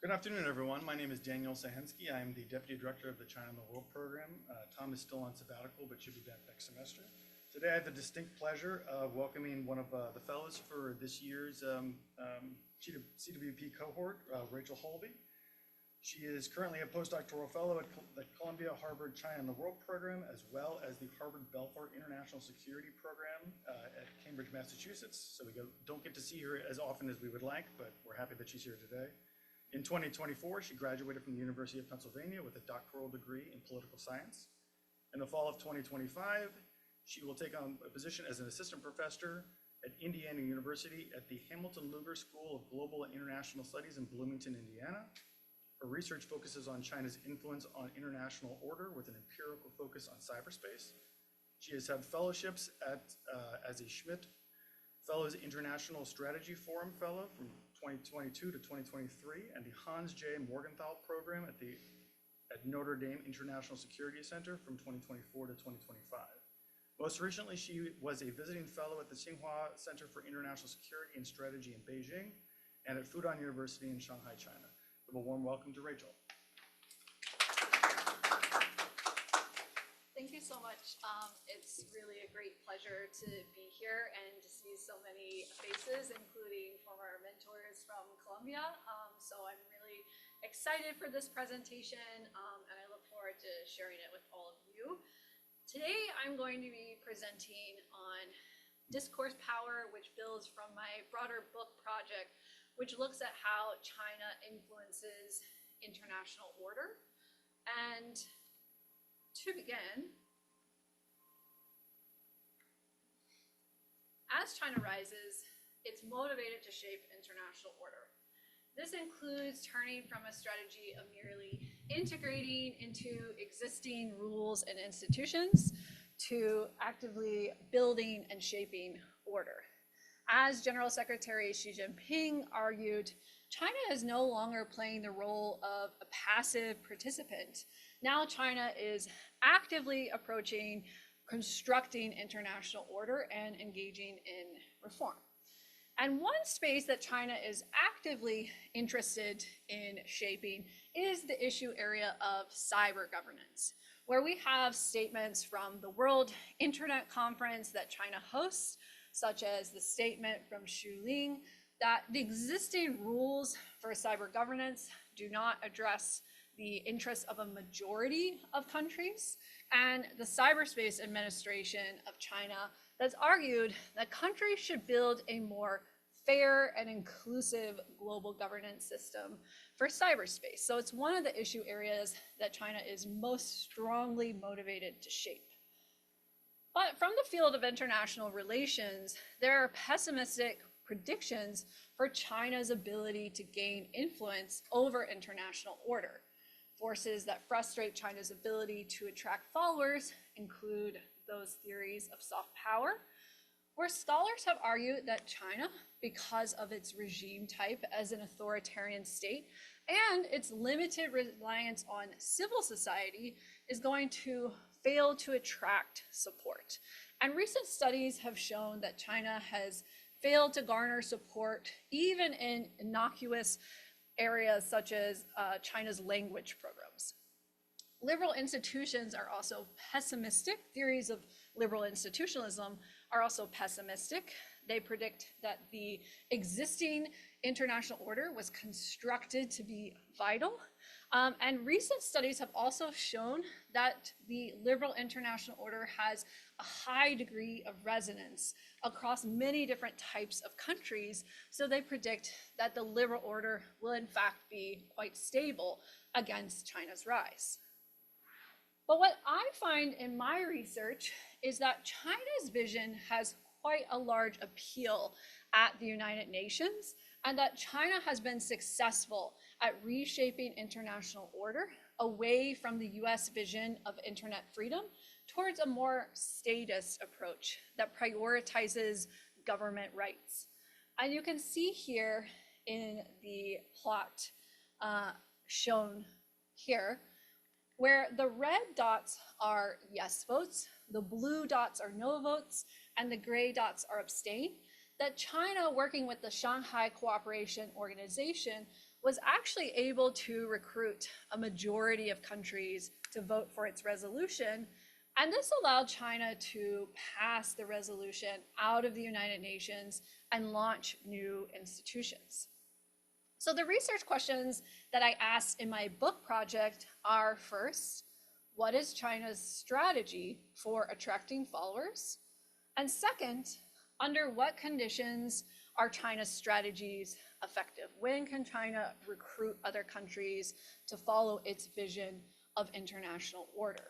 Good afternoon, everyone. My name is Daniel Sahensky. I am the Deputy Director of the China in the World program. Tom is still on sabbatical, but should be back next semester. Today, I have the distinct pleasure of welcoming one of the fellows for this year's CWP cohort, Rachel Hulvey. She is currently a postdoctoral fellow at the Columbia Harvard China in the World program, as well as the Harvard Belfort International Security program at Cambridge, Massachusetts. So we don't get to see her as often as we would like, but we're happy that she's here today. In 2024, she graduated from the University of Pennsylvania with a doctoral degree in political science. In the fall of 2025, she will take on a position as an assistant professor at Indiana University at the Hamilton Lugar School of Global and International Studies in Bloomington, Indiana. Her research focuses on China's influence on international order with an empirical focus on cyberspace. She has had fellowships as a Schmidt Fellows International Strategy Forum Fellow from 2022 to 2023, and the Hans J. Morgenthau Program at Notre Dame International Security Center from 2024 to 2025. Most recently, she was a visiting fellow at the Tsinghua Center for International Security and Strategy in Beijing and at Fudan University in Shanghai, China. Give a warm welcome to Rachel. Thank you so much. It's really a great pleasure to be here and to see so many faces, including former mentors from Columbia. So I'm really excited for this presentation, and I look forward to sharing it with all of you. Today, I'm going to be presenting on discourse power, which builds from my broader book project, which looks at how China influences international order. And to begin, as China rises, it's motivated to shape international order. This includes turning from a strategy of merely integrating into existing rules and institutions to actively building and shaping order. As General Secretary Xi Jinping argued, China is no longer playing the role of a passive participant. Now China is actively approaching constructing international order and engaging in reform. And one space that China is actively interested in shaping is the issue area of cyber governance, where we have statements from the World Internet Conference that China hosts, such as the statement from Xu Ling that the existing rules for cyber governance do not address the interests of a majority of countries, and the Cyberspace Administration of China that's argued that countries should build a more fair and inclusive global governance system for cyberspace. So it's one of the issue areas that China is most strongly motivated to shape. But from the field of international relations, there are pessimistic predictions for China's ability to gain influence over international order. Forces that frustrate China's ability to attract followers include those theories of soft power, where scholars have argued that China, because of its regime type as an authoritarian state and its limited reliance on civil society, is going to fail to attract support. And recent studies have shown that China has failed to garner support even in innocuous areas such as China's language programs. Liberal institutions are also pessimistic. Theories of liberal institutionalism are also pessimistic. They predict that the existing international order was constructed to be vital. And recent studies have also shown that the liberal international order has a high degree of resonance across many different types of countries. So they predict that the liberal order will in fact be quite stable against China's rise. But what I find in my research is that China's vision has quite a large appeal at the United Nations, and that China has been successful at reshaping international order away from the US vision of internet freedom towards a more statist approach that prioritizes government rights. And you can see here in the plot shown here, where the red dots are yes votes, the blue dots are no votes, and the gray dots are abstain, that China, working with the Shanghai Cooperation Organization, was actually able to recruit a majority of countries to vote for its resolution. And this allowed China to pass the resolution out of the United Nations and launch new institutions. So the research questions that I asked in my book project are, first, what is China's strategy for attracting followers? And second, under what conditions are China's strategies effective? When can China recruit other countries to follow its vision of international order?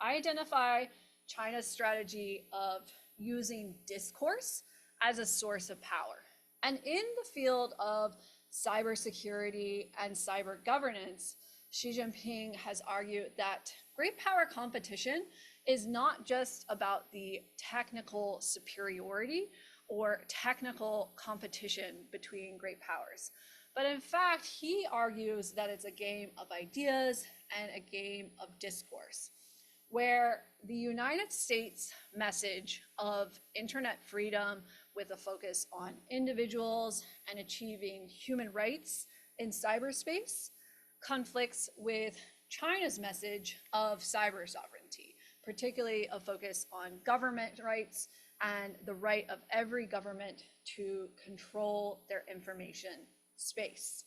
I identify China's strategy of using discourse as a source of power. And in the field of cybersecurity and cyber governance, Xi Jinping has argued that great power competition is not just about the technical superiority or technical competition between great powers, but in fact, he argues that it's a game of ideas and a game of discourse, where the United States message of internet freedom with a focus on individuals and achieving human rights in cyberspace conflicts with China's message of cyber sovereignty, particularly a focus on government rights and the right of every government to control their information space.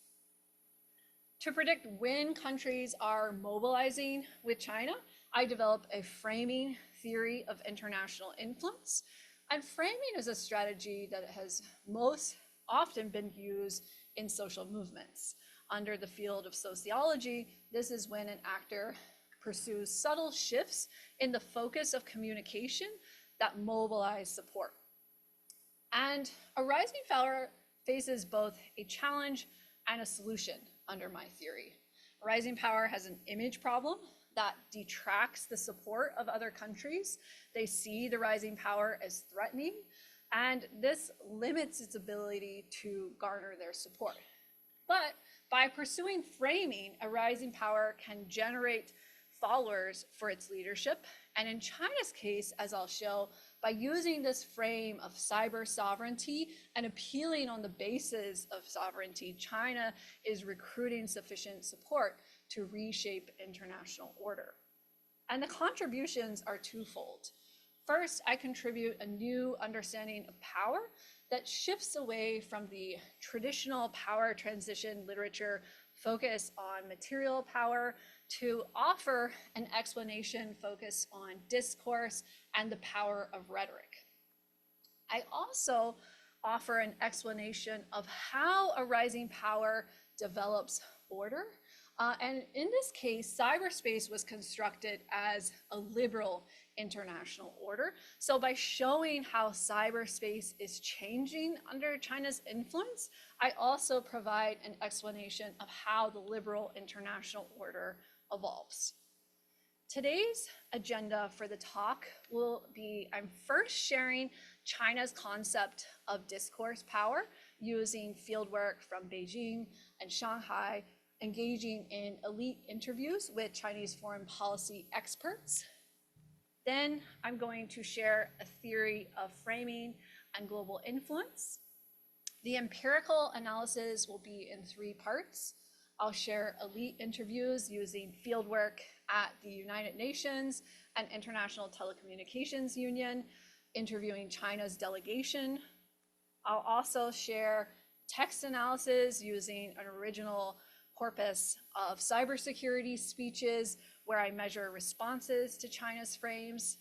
To predict when countries are mobilizing with China, I developed a framing theory of international influence. And framing is a strategy that has most often been used in social movements. Under the field of sociology, this is when an actor pursues subtle shifts in the focus of communication that mobilize support. And a rising power faces both a challenge and a solution under my theory. A rising power has an image problem that detracts the support of other countries. They see the rising power as threatening, and this limits its ability to garner their support. But by pursuing framing, a rising power can generate followers for its leadership. And in China's case, as I'll show, by using this frame of cyber sovereignty and appealing on the basis of sovereignty, China is recruiting sufficient support to reshape international order. And the contributions are twofold. First, I contribute a new understanding of power that shifts away from the traditional power transition literature focus on material power to offer an explanation focused on discourse and the power of rhetoric. I also offer an explanation of how a rising power develops order. And in this case, cyberspace was constructed as a liberal international order. So by showing how cyberspace is changing under China's influence, I also provide an explanation of how the liberal international order evolves. Today's agenda for the talk will be, I'm first sharing China's concept of discourse power using fieldwork from Beijing and Shanghai, engaging in elite interviews with Chinese foreign policy experts. Then I'm going to share a theory of framing and global influence. The empirical analysis will be in 3 parts. I'll share elite interviews using fieldwork at the United Nations and International Telecommunications Union, interviewing China's delegation. I'll also share text analysis using an original corpus of cybersecurity speeches where I measure responses to China's frames.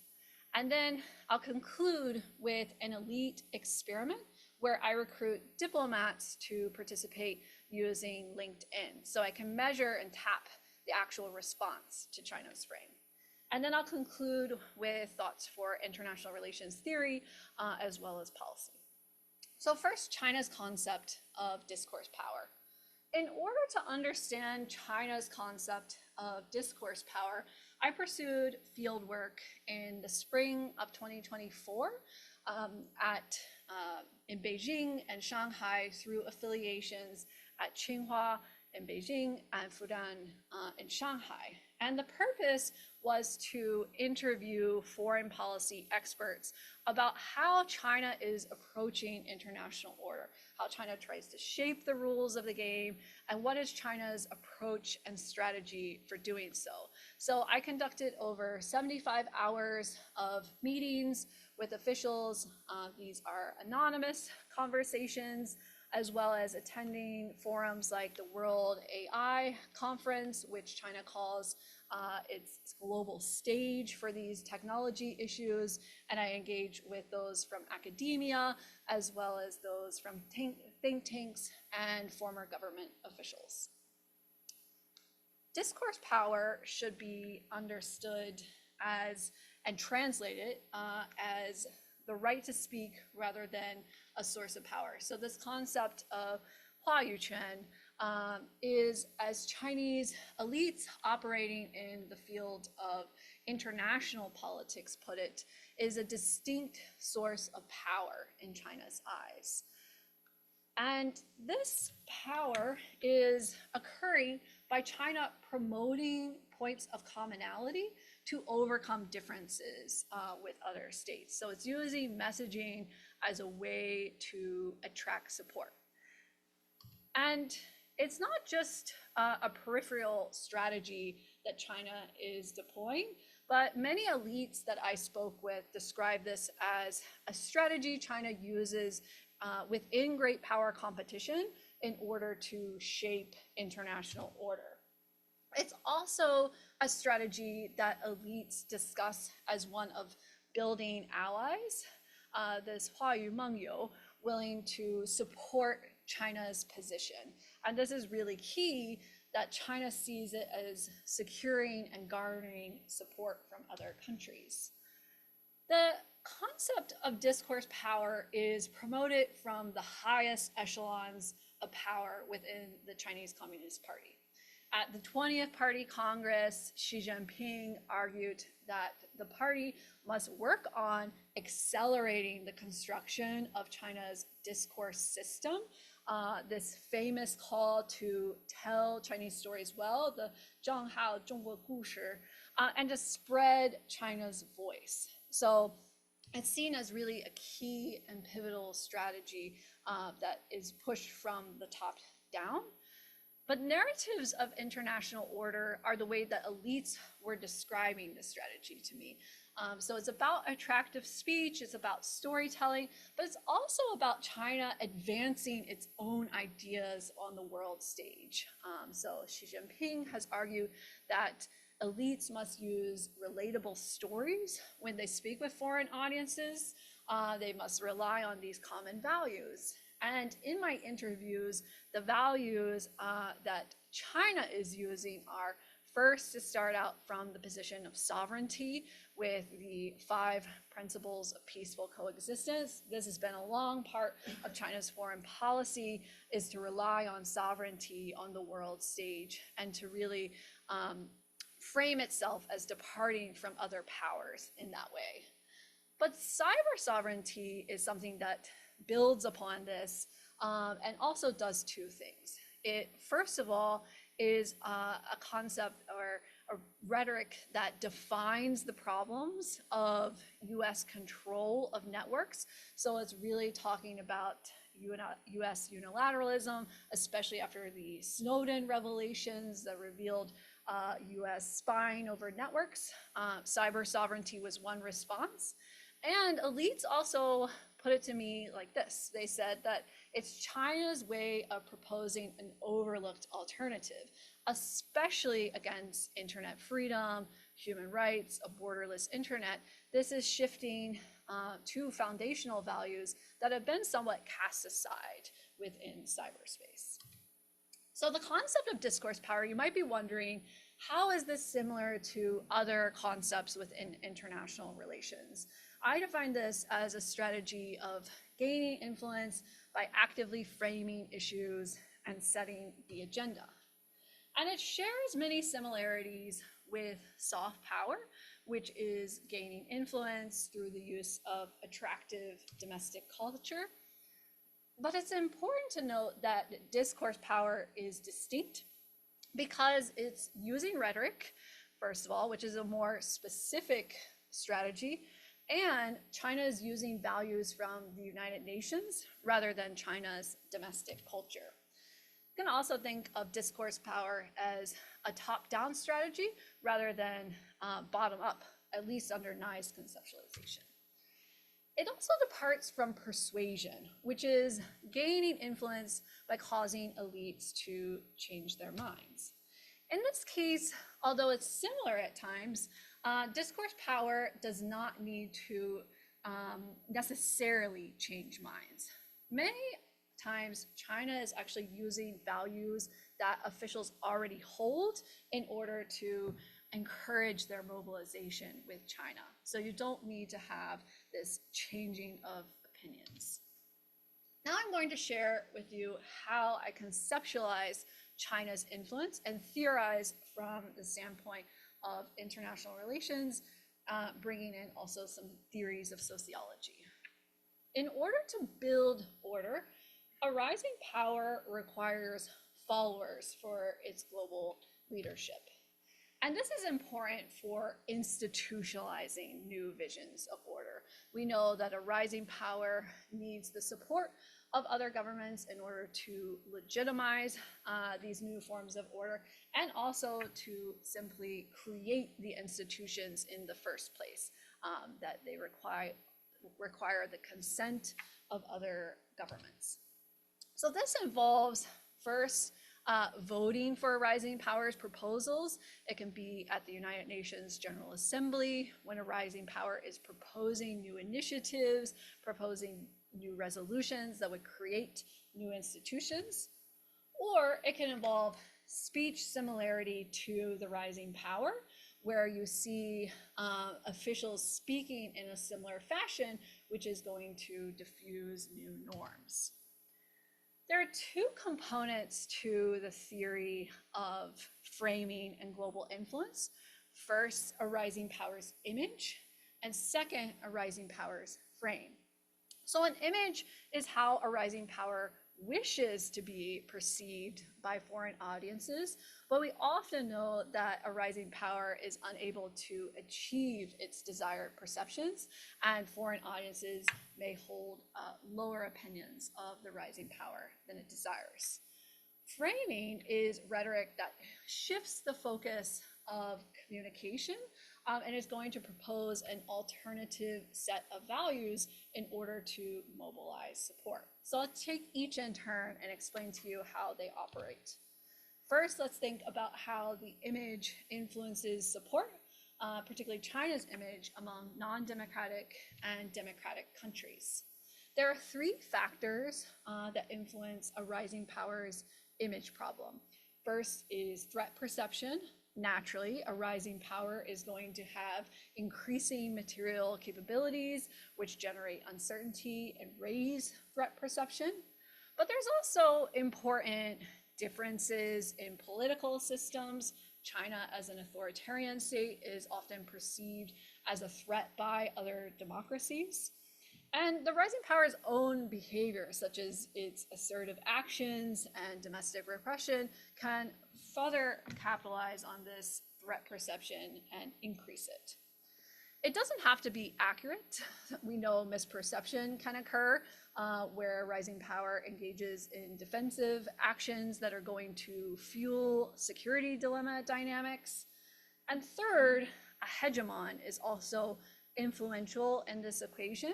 And then I'll conclude with an elite experiment where I recruit diplomats to participate using LinkedIn. So I can measure and tap the actual response to China's frame. And then I'll conclude with thoughts for international relations theory as well as policy. So first, China's concept of discourse power. In order to understand China's concept of discourse power, I pursued fieldwork in the spring of 2024 in Beijing and Shanghai through affiliations at Tsinghua in Beijing and Fudan in Shanghai. And the purpose was to interview foreign policy experts about how China is approaching international order, how China tries to shape the rules of the game, and what is China's approach and strategy for doing so. So I conducted over 75 hours of meetings with officials. These are anonymous conversations, as well as attending forums like the World AI Conference, which China calls its global stage for these technology issues. And I engage with those from academia, as well as those from think tanks and former government officials. Discourse power should be understood as, and translated as, the right to speak rather than a source of power. So this concept of 话语权 is, as Chinese elites operating in the field of international politics put it, is a distinct source of power in China's eyes. And this power is occurring by China promoting points of commonality to overcome differences with other states. So it's using messaging as a way to attract support. And it's not just a peripheral strategy that China is deploying, but many elites that I spoke with describe this as a strategy China uses within great power competition in order to shape international order. It's also a strategy that elites discuss as one of building allies, this 话语盟友, willing to support China's position. And this is really key, that China sees it as securing and garnering support from other countries. The concept of discourse power is promoted from the highest echelons of power within the Chinese Communist Party. At the 20th Party Congress, Xi Jinping argued that the party must work on accelerating the construction of China's discourse system, this famous call to tell Chinese stories well, the 讲好中国故事, and to spread China's voice. So it's seen as really a key and pivotal strategy that is pushed from the top down. But narratives of international order are the way that elites were describing this strategy to me. So it's about attractive speech, it's about storytelling, but it's also about China advancing its own ideas on the world stage. So Xi Jinping has argued that elites must use relatable stories when they speak with foreign audiences. They must rely on these common values. And in my interviews, the values that China is using are, first, to start out from the position of sovereignty with the 5 principles of peaceful coexistence. This has been a long part of China's foreign policy, is to rely on sovereignty on the world stage and to really frame itself as departing from other powers in that way. But cyber sovereignty is something that builds upon this and also does 2 things. It, first of all, is a concept or a rhetoric that defines the problems of US control of networks. So it's really talking about US unilateralism, especially after the Snowden revelations that revealed US spying over networks. Cyber sovereignty was one response. And elites also put it to me like this. They said that it's China's way of proposing an overlooked alternative, especially against internet freedom, human rights, a borderless internet. This is shifting to foundational values that have been somewhat cast aside within cyberspace. So the concept of discourse power, you might be wondering, how is this similar to other concepts within international relations? I define this as a strategy of gaining influence by actively framing issues and setting the agenda. And it shares many similarities with soft power, which is gaining influence through the use of attractive domestic culture. But it's important to note that discourse power is distinct because it's using rhetoric first of all, which is a more specific strategy, and China is using values from the United Nations rather than China's domestic culture. You can also think of discourse power as a top-down strategy rather than bottom-up, at least under Nye's conceptualization. It also departs from persuasion, which is gaining influence by causing elites to change their minds. In this case, although it's similar at times, discourse power does not need to necessarily change minds. Many times, China is actually using values that officials already hold in order to encourage their mobilization with China. So you don't need to have this changing of opinions. Now I'm going to share with you how I conceptualize China's influence and theorize from the standpoint of international relations, bringing in also some theories of sociology. In order to build order, a rising power requires followers for its global leadership. And this is important for institutionalizing new visions of order. We know that a rising power needs the support of other governments in order to legitimize these new forms of order, and also to simply create the institutions in the first place, that they require the consent of other governments. So this involves first voting for rising powers proposals. It can be at the United Nations General Assembly when a rising power is proposing new initiatives, proposing new resolutions that would create new institutions. Or it can involve speech similarity to the rising power, where you see officials speaking in a similar fashion, which is going to diffuse new norms. There are two components to the theory of framing and global influence. First, a rising power's image, and second, a rising power's frame. So an image is how a rising power wishes to be perceived by foreign audiences, but we often know that a rising power is unable to achieve its desired perceptions, and foreign audiences may hold lower opinions of the rising power than it desires. Framing is rhetoric that shifts the focus of communication and is going to propose an alternative set of values in order to mobilize support. So I'll take each in turn and explain to you how they operate. First, let's think about how the image influences support, particularly China's image among non-democratic and democratic countries. There are three factors that influence a rising power's image problem. First is threat perception. Naturally, a rising power is going to have increasing material capabilities, which generate uncertainty and raise threat perception. But there's also important differences in political systems. China, as an authoritarian state, is often perceived as a threat by other democracies. And the rising power's own behavior, such as its assertive actions and domestic repression, can further capitalize on this threat perception and increase it. It doesn't have to be accurate. We know misperception can occur where rising power engages in defensive actions that are going to fuel security dilemma dynamics. And third, a hegemon is also influential in this equation.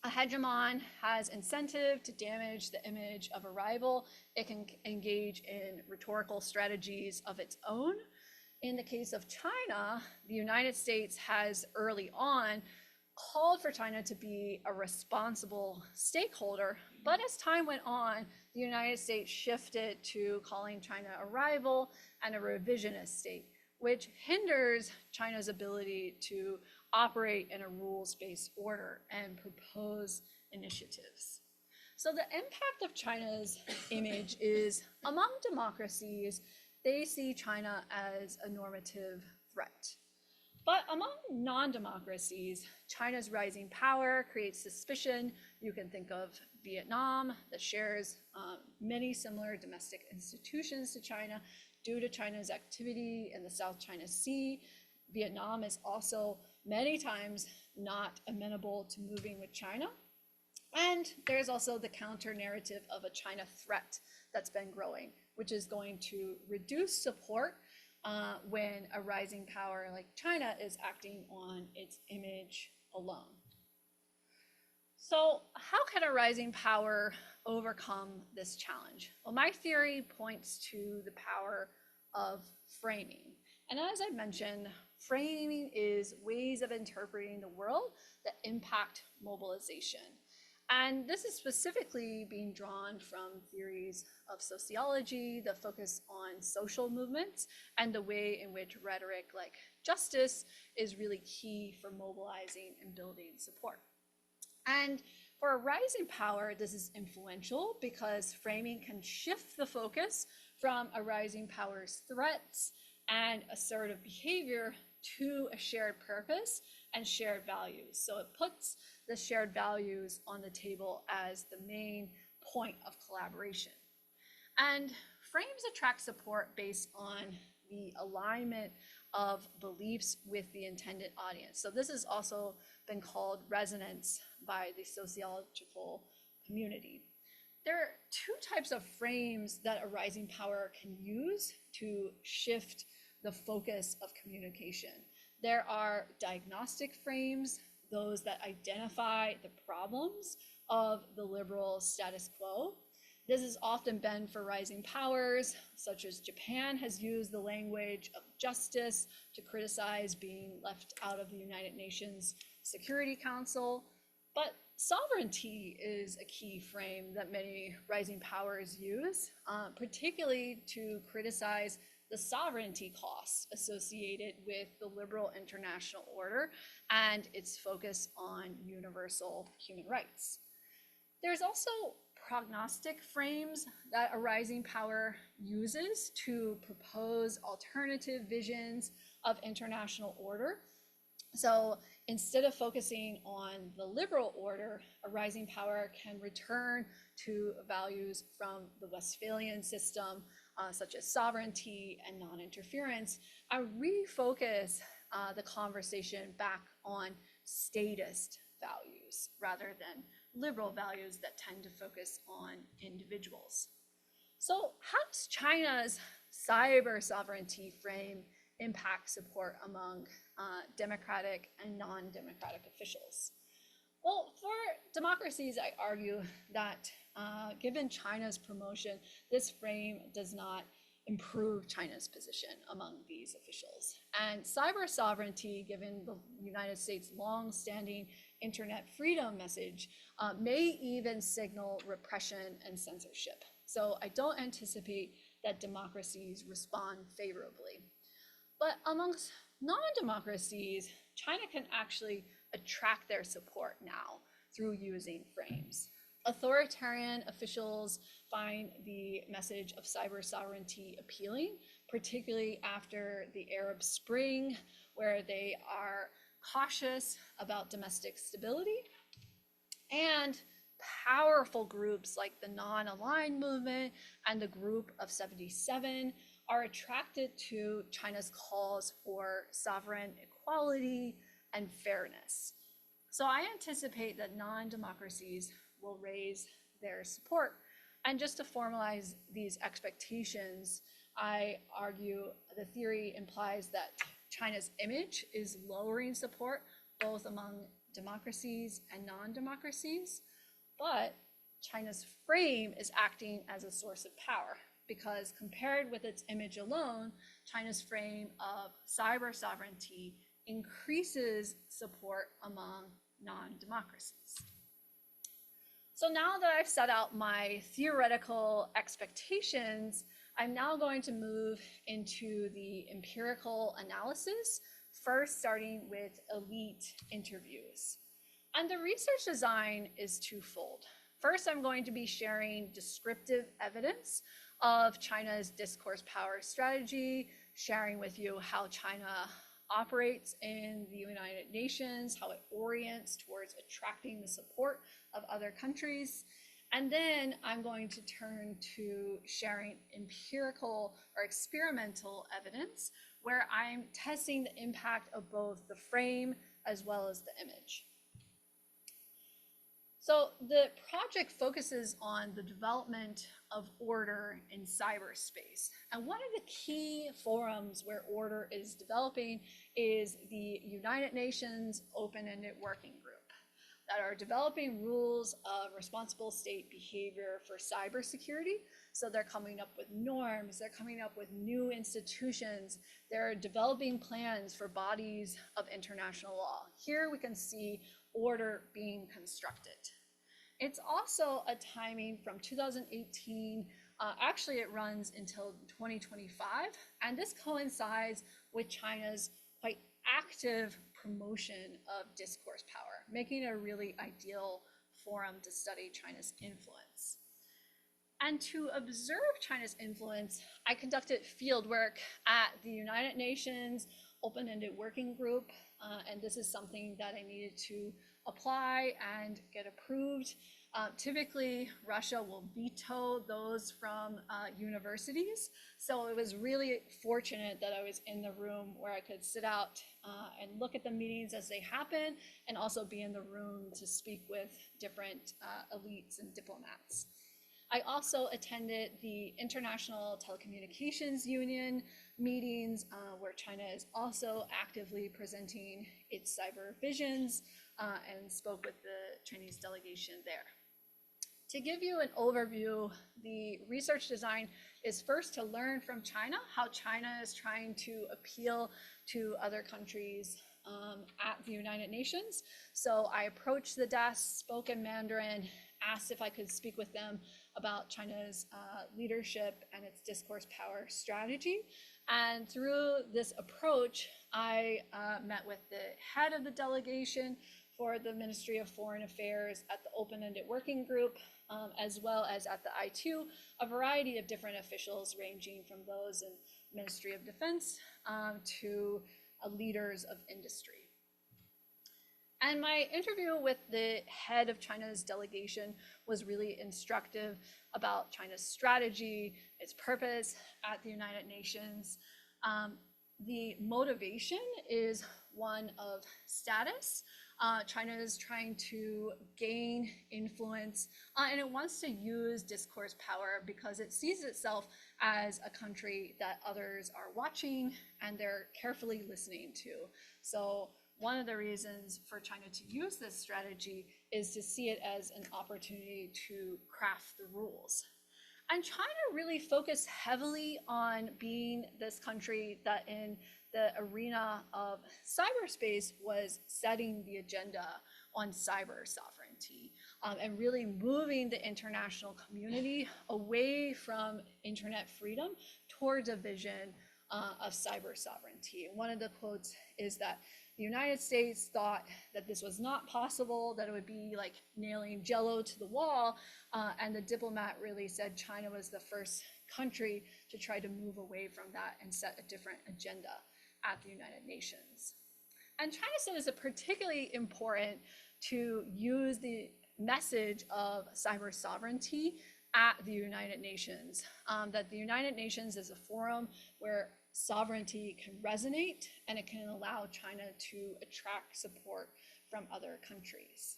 A hegemon has incentive to damage the image of a rival. It can engage in rhetorical strategies of its own. In the case of China, the United States has early on called for China to be a responsible stakeholder, but as time went on, the United States shifted to calling China a rival and a revisionist state, which hinders China's ability to operate in a rules-based order and propose initiatives. So the impact of China's image is, among democracies, they see China as a normative threat. But among non-democracies, China's rising power creates suspicion. You can think of Vietnam, that shares many similar domestic institutions to China due to China's activity in the South China Sea. Vietnam is also many times not amenable to moving with China. And there's also the counter narrative of a China threat that's been growing, which is going to reduce support when a rising power like China is acting on its image alone. So how can a rising power overcome this challenge? Well, my theory points to the power of framing. And as I mentioned, framing is ways of interpreting the world that impact mobilization. And this is specifically being drawn from theories of sociology that focus on social movements and the way in which rhetoric like justice is really key for mobilizing and building support. And for a rising power, this is influential because framing can shift the focus from a rising power's threats and assertive behavior to a shared purpose and shared values. So it puts the shared values on the table as the main point of collaboration. And frames attract support based on the alignment of beliefs with the intended audience. So this has also been called resonance by the sociological community. There are two types of frames that a rising power can use to shift the focus of communication. There are diagnostic frames, those that identify the problems of the liberal status quo. This has often been for rising powers, such as Japan has used the language of justice to criticize being left out of the United Nations Security Council. But sovereignty is a key frame that many rising powers use, particularly to criticize the sovereignty costs associated with the liberal international order and its focus on universal human rights. There's also prognostic frames that a rising power uses to propose alternative visions of international order. So instead of focusing on the liberal order, a rising power can return to values from the Westphalian system, such as sovereignty and non-interference, and refocus the conversation back on statist values rather than liberal values that tend to focus on individuals. So how does China's cyber sovereignty frame impact support among democratic and non-democratic officials? Well, for democracies, I argue that given China's promotion, this frame does not improve China's position among these officials. And cyber sovereignty, given the United States' long-standing internet freedom message, may even signal repression and censorship. So I don't anticipate that democracies respond favorably. But amongst non-democracies, China can actually attract their support now through using frames. Authoritarian officials find the message of cyber sovereignty appealing, particularly after the Arab Spring, where they are cautious about domestic stability. And powerful groups like the non-aligned movement and the Group of 77 are attracted to China's calls for sovereign equality and fairness. So I anticipate that non-democracies will raise their support. And just to formalize these expectations, I argue the theory implies that China's image is lowering support both among democracies and non-democracies, but China's frame is acting as a source of power because compared with its image alone, China's frame of cyber sovereignty increases support among non-democracies. So now that I've set out my theoretical expectations, I'm now going to move into the empirical analysis, first starting with elite interviews. And the research design is twofold. First, I'm going to be sharing descriptive evidence of China's discourse power strategy, sharing with you how China operates in the United Nations, how it orients towards attracting the support of other countries. And then I'm going to turn to sharing empirical or experimental evidence where I'm testing the impact of both the frame as well as the image. So the project focuses on the development of order in cyberspace. And one of the key forums where order is developing is the United Nations Open-Ended Working Group that are developing rules of responsible state behavior for cybersecurity. So they're coming up with norms, they're coming up with new institutions, they're developing plans for bodies of international law. Here we can see order being constructed. It's also a timing from 2018, actually it runs until 2025, and this coincides with China's quite active promotion of discourse power, making it a really ideal forum to study China's influence. And to observe China's influence, I conducted field work at the United Nations Open-Ended Working Group, and this is something that I needed to apply and get approved. Typically, Russia will veto those from universities, so it was really fortunate that I was in the room where I could sit out and look at the meetings as they happen, and also be in the room to speak with different elites and diplomats. I also attended the International Telecommunications Union meetings where China is also actively presenting its cyber visions and spoke with the Chinese delegation there. To give you an overview, the research design is first to learn from China, how China is trying to appeal to other countries at the United Nations. So I approached the desk, spoke in Mandarin, asked if I could speak with them about China's leadership and its discourse power strategy. And through this approach, I met with the head of the delegation for the Ministry of Foreign Affairs at the Open-Ended Working Group, as well as at the I2, a variety of different officials ranging from those in Ministry of Defense to leaders of industry. And my interview with the head of China's delegation was really instructive about China's strategy, its purpose at the United Nations. The motivation is one of status. China is trying to gain influence, and it wants to use discourse power because it sees itself as a country that others are watching and they're carefully listening to. So one of the reasons for China to use this strategy is to see it as an opportunity to craft the rules. And China really focused heavily on being this country that in the arena of cyberspace was setting the agenda on cyber sovereignty and really moving the international community away from internet freedom towards a vision of cyber sovereignty. One of the quotes is that the United States thought that this was not possible, that it would be like nailing Jello to the wall, and the diplomat really said China was the first country to try to move away from that and set a different agenda at the United Nations. And China said it's particularly important to use the message of cyber sovereignty at the United Nations, that the United Nations is a forum where sovereignty can resonate and it can allow China to attract support from other countries.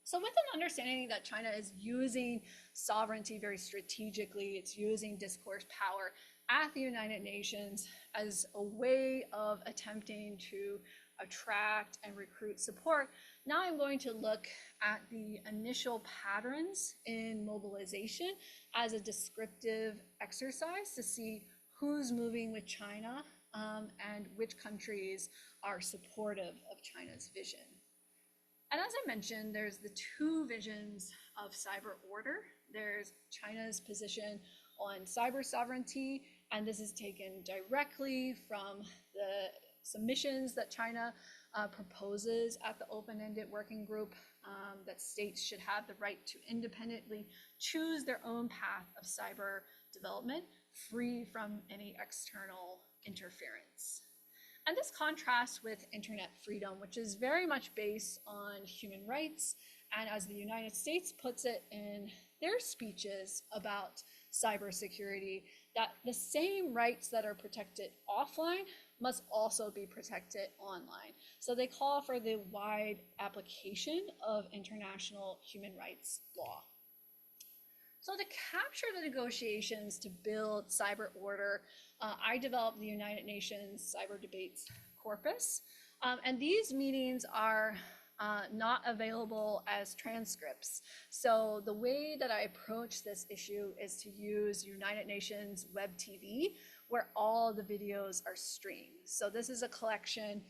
So with an understanding that China is using sovereignty very strategically, it's using discourse power at the United Nations as a way of attempting to attract and recruit support, now I'm going to look at the initial patterns in mobilization as a descriptive exercise to see who's moving with China and which countries are supportive of China's vision. And as I mentioned, there's the two visions of cyber order. There's China's position on cyber sovereignty, and this is taken directly from the submissions that China proposes at the Open-Ended Working Group, that states should have the right to independently choose their own path of cyber development, free from any external interference. And this contrasts with internet freedom, which is very much based on human rights And as the United States puts it in their speeches about cybersecurity, that the same rights that are protected offline must also be protected online. So they call for the wide application of international human rights law. So to capture the negotiations to build cyber order, I developed the United Nations Cyber Debates Corpus. And these meetings are not available as transcripts. So the way that I approach this issue is to use United Nations Web TV, where all the videos are streamed. So this is a collection.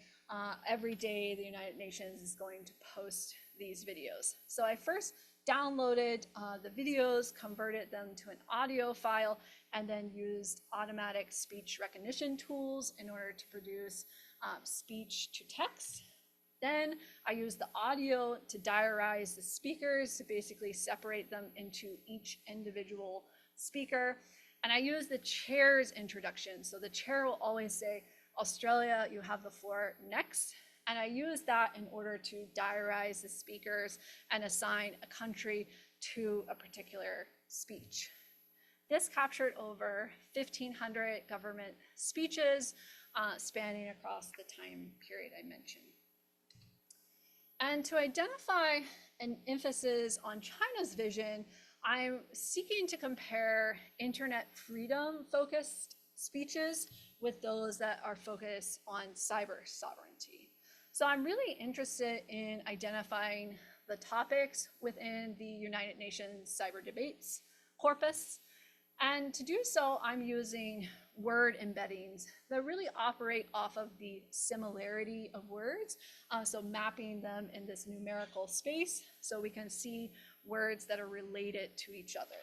Every day, the United Nations is going to post these videos. So I first downloaded the videos, converted them to an audio file, and then used automatic speech recognition tools in order to produce speech to text. Then I used the audio to diarize the speakers, to basically separate them into each individual speaker. And I used the chair's introduction. So the chair will always say, Australia, you have the floor next. And I used that in order to diarize the speakers and assign a country to a particular speech. This captured over 1,500 government speeches spanning across the time period I mentioned. And to identify an emphasis on China's vision, I'm seeking to compare internet freedom-focused speeches with those that are focused on cyber sovereignty. So I'm really interested in identifying the topics within the United Nations Cyber Debates Corpus. And to do so, I'm using word embeddings that really operate off of the similarity of words. So mapping them in this numerical space so we can see words that are related to each other.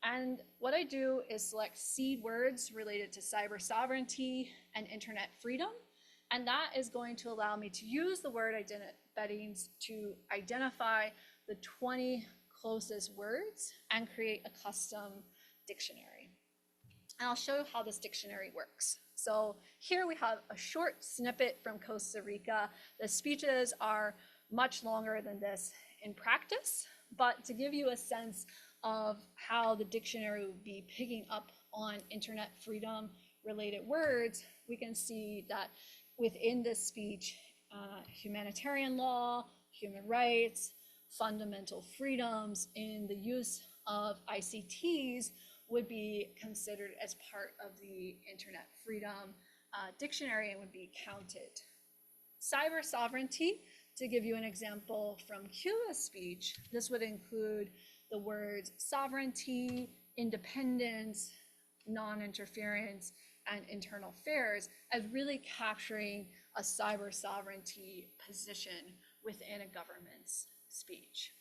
And what I do is select seed words related to cyber sovereignty and internet freedom. And that is going to allow me to use the word embeddings to identify the 20 closest words and create a custom dictionary. And I'll show you how this dictionary works. So here we have a short snippet from Costa Rica. The speeches are much longer than this in practice, but to give you a sense of how the dictionary would be picking up on internet freedom related words, we can see that within this speech, humanitarian law, human rights, fundamental freedoms in the use of ICTs would be considered as part of the internet freedom dictionary and would be counted. Cyber sovereignty, to give you an example from Cuba's speech, this would include the words sovereignty, independence, non-interference, and internal affairs as really capturing a cyber sovereignty position within a government's speech.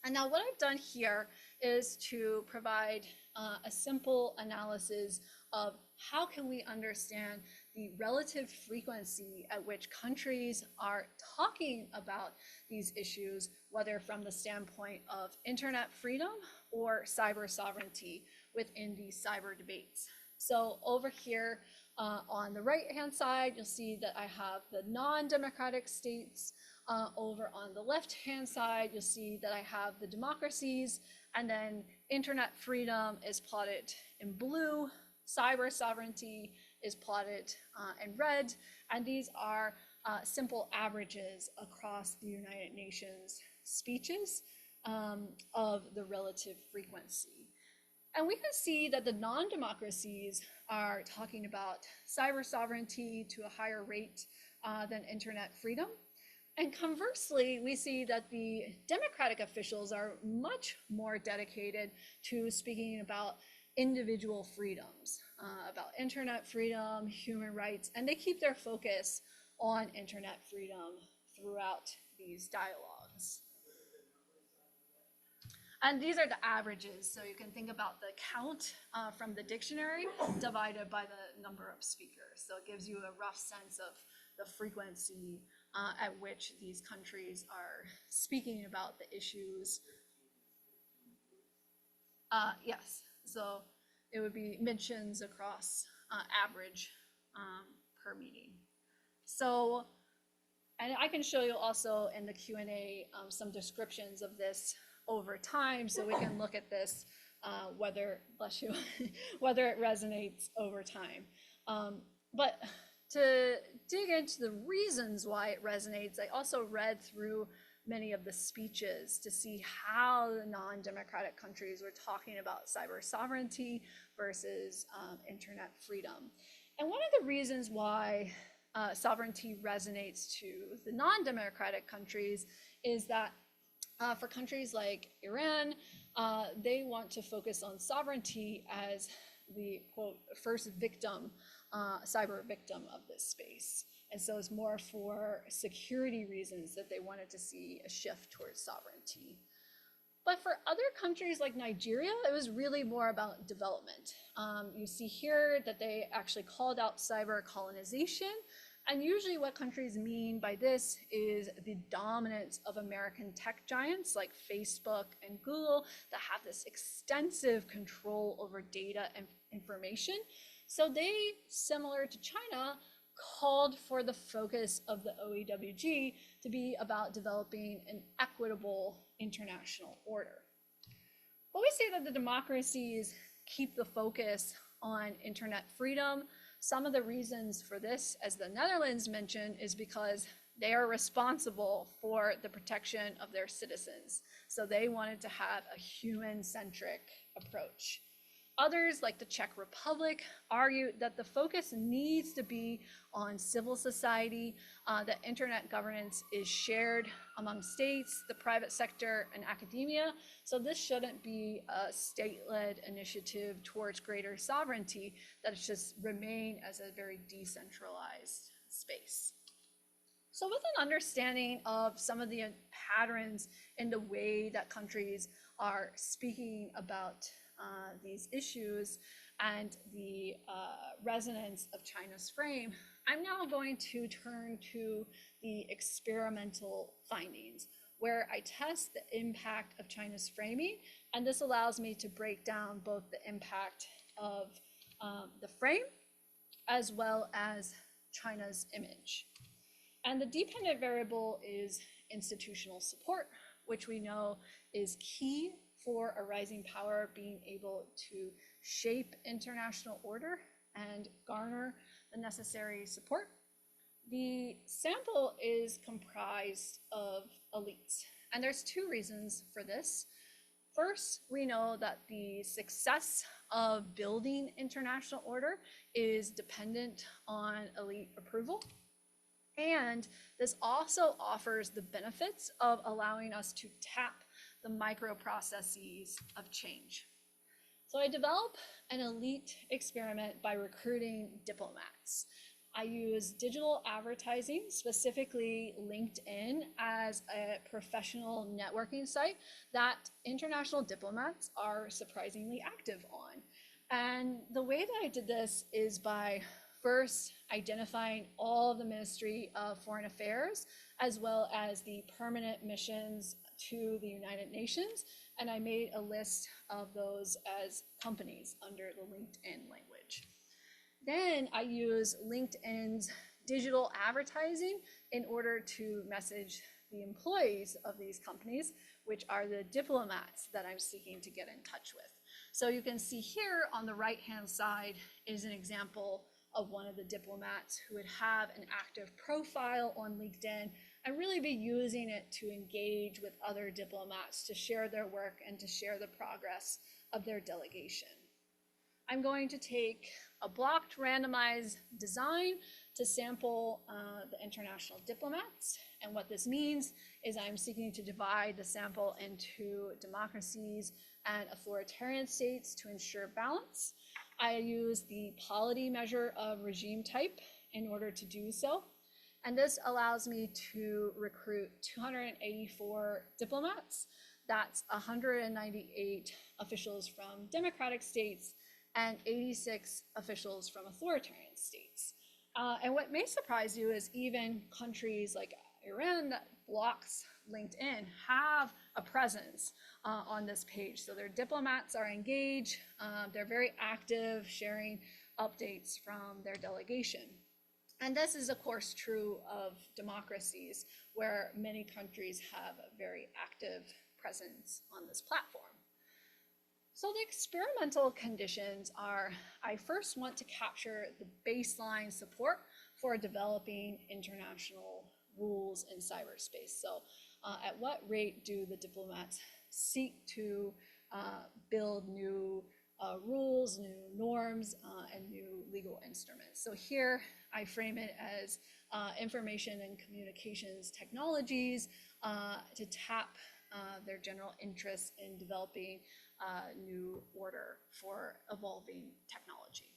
And now what I've done here is to provide a simple analysis of how can we understand the relative frequency at which countries are talking about these issues, whether from the standpoint of internet freedom or cyber sovereignty within these cyber debates. So over here on the right-hand side, you'll see that I have the non-democratic states. Over on the left-hand side, you'll see that I have the democracies, and then internet freedom is plotted in blue, cyber sovereignty is plotted in red, and these are simple averages across the United Nations speeches of the relative frequency. And we can see that the non-democracies are talking about cyber sovereignty to a higher rate than internet freedom. And conversely, we see that the democratic officials are much more dedicated to speaking about individual freedoms, about internet freedom, human rights, and they keep their focus on internet freedom throughout these dialogues. And these are the averages, so you can think about the count from the dictionary divided by the number of speakers. So it gives you a rough sense of the frequency at which these countries are speaking about the issues. Yes, so it would be mentions across average per meeting. So And I can show you also in the Q&A some descriptions of this over time, so we can look at this, whether, bless you, whether it resonates over time. But to dig into the reasons why it resonates, I also read through many of the speeches to see how the non-democratic countries were talking about cyber sovereignty versus internet freedom. And one of the reasons why sovereignty resonates to the non-democratic countries is that for countries like Iran, they want to focus on sovereignty as the, quote, first victim, cyber victim of this space. And so it's more for security reasons that they wanted to see a shift towards sovereignty. But for other countries like Nigeria, it was really more about development. You see here that they actually called out cyber colonization. And usually what countries mean by this is the dominance of American tech giants like Facebook and Google that have this extensive control over data and information. So they, similar to China, called for the focus of the OEWG to be about developing an equitable international order. But we say that the democracies keep the focus on internet freedom. Some of the reasons for this, as the Netherlands mentioned, is because they are responsible for the protection of their citizens. So they wanted to have a human-centric approach. Others, like the Czech Republic, argue that the focus needs to be on civil society, that internet governance is shared among states, the private sector, and academia. So this shouldn't be a state-led initiative towards greater sovereignty, that it should remain as a very decentralized space. So with an understanding of some of the patterns in the way that countries are speaking about these issues and the resonance of China's frame, I'm now going to turn to the experimental findings, where I test the impact of China's framing, and this allows me to break down both the impact of the frame as well as China's image. And the dependent variable is institutional support, which we know is key for a rising power being able to shape international order and garner the necessary support. The sample is comprised of elites, and there's two reasons for this. First, we know that the success of building international order is dependent on elite approval. And this also offers the benefits of allowing us to tap the microprocesses of change. So I develop an elite experiment by recruiting diplomats. I use digital advertising, specifically LinkedIn, as a professional networking site that international diplomats are surprisingly active on. And the way that I did this is by first identifying all of the Ministry of Foreign Affairs, as well as the permanent missions to the United Nations, and I made a list of those as companies under the LinkedIn language. Then I use LinkedIn's digital advertising in order to message the employees of these companies, which are the diplomats that I'm seeking to get in touch with. So you can see here on the right-hand side is an example of one of the diplomats who would have an active profile on LinkedIn and really be using it to engage with other diplomats to share their work and to share the progress of their delegation. I'm going to take a blocked randomized design to sample the international diplomats. And what this means is I'm seeking to divide the sample into democracies and authoritarian states to ensure balance. I use the polity measure of regime type in order to do so. And this allows me to recruit 284 diplomats. That's 198 officials from democratic states and 86 officials from authoritarian states. And what may surprise you is even countries like Iran that blocks LinkedIn have a presence on this page. So their diplomats are engaged, they're very active, sharing updates from their delegation. And this is, of course, true of democracies, where many countries have a very active presence on this platform. So the experimental conditions are, I first want to capture the baseline support for developing international rules in cyberspace. So at what rate do the diplomats seek to build new rules, new norms, and new legal instruments? So here I frame it as information and communications technologies to tap their general interest in developing new order for evolving technology.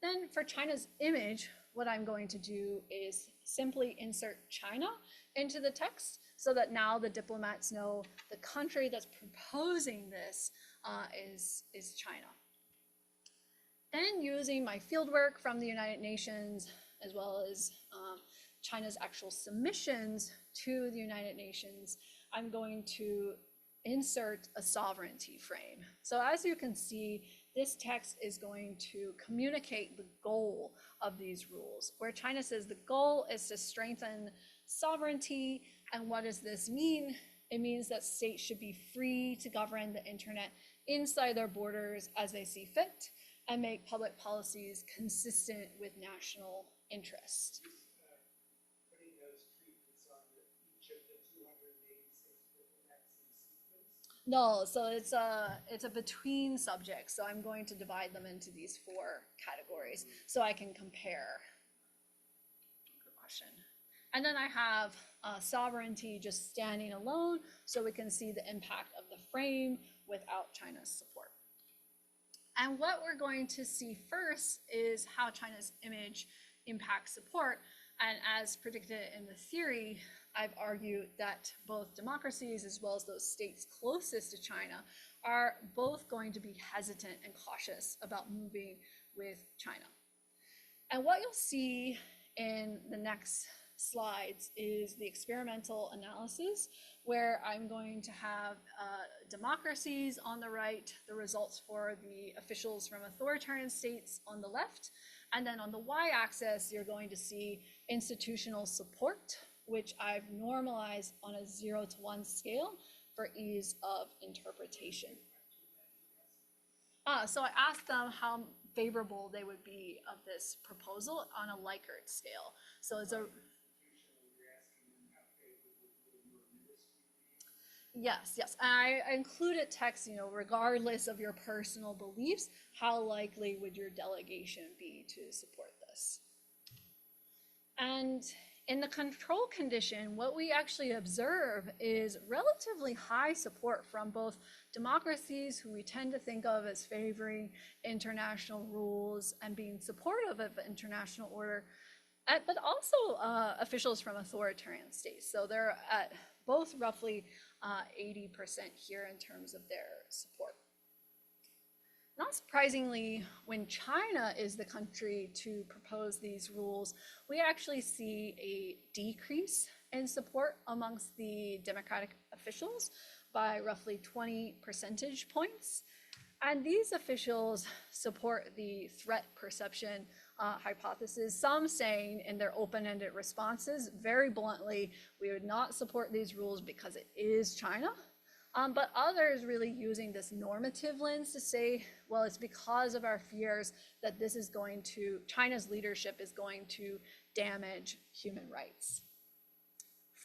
Then for China's image, what I'm going to do is simply insert China into the text so that now the diplomats know the country that's proposing this is China. Then using my fieldwork from the United Nations, as well as China's actual submissions to the United Nations, I'm going to insert a sovereignty frame. So as you can see, this text is going to communicate the goal of these rules, where China says the goal is to strengthen sovereignty. And what does this mean? It means that states should be free to govern the internet inside their borders as they see fit and make public policies consistent with national interest. Putting those treatments on each of the 286 diplomats in sequence? No, so it's a between subject. So I'm going to divide them into these 4 categories so I can compare. Good question. And then I have sovereignty just standing alone so we can see the impact of the frame without China's support. And what we're going to see first is how China's image impacts support. And as predicted in the theory, I've argued that both democracies as well as those states closest to China are both going to be hesitant and cautious about moving with China. And what you'll see in the next slides is the experimental analysis, where I'm going to have democracies on the right, the results for the officials from authoritarian states on the left, and then on the y-axis, you're going to see institutional support, which I've normalized on a 0 to 1 scale for ease of interpretation. So I asked them how favorable they would be of this proposal on a Likert scale. So it's a Yes. And I included text, regardless of your personal beliefs, how likely would your delegation be to support this? And in the control condition, what we actually observe is relatively high support from both democracies, who we tend to think of as favoring international rules and being supportive of international order, but also officials from authoritarian states. So they're at both roughly 80% here in terms of their support. Not surprisingly, when China is the country to propose these rules, we actually see a decrease in support amongst the democratic officials by roughly 20 percentage points. And these officials support the threat perception hypothesis, some saying in their open-ended responses, very bluntly, we would not support these rules because it is China. But others really using this normative lens to say, well, it's because of our fears that this is China's leadership is going to damage human rights.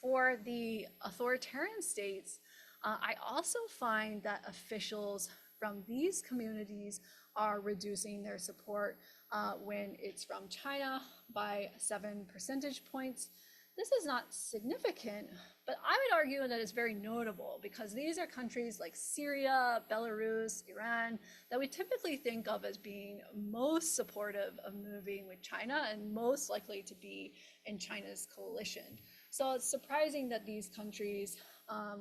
For the authoritarian states, I also find that officials from these communities are reducing their support when it's from China by 7 percentage points. This is not significant, but I would argue that it's very notable because these are countries like Syria, Belarus, Iran, that we typically think of as being most supportive of moving with China and most likely to be in China's coalition. So it's surprising that these countries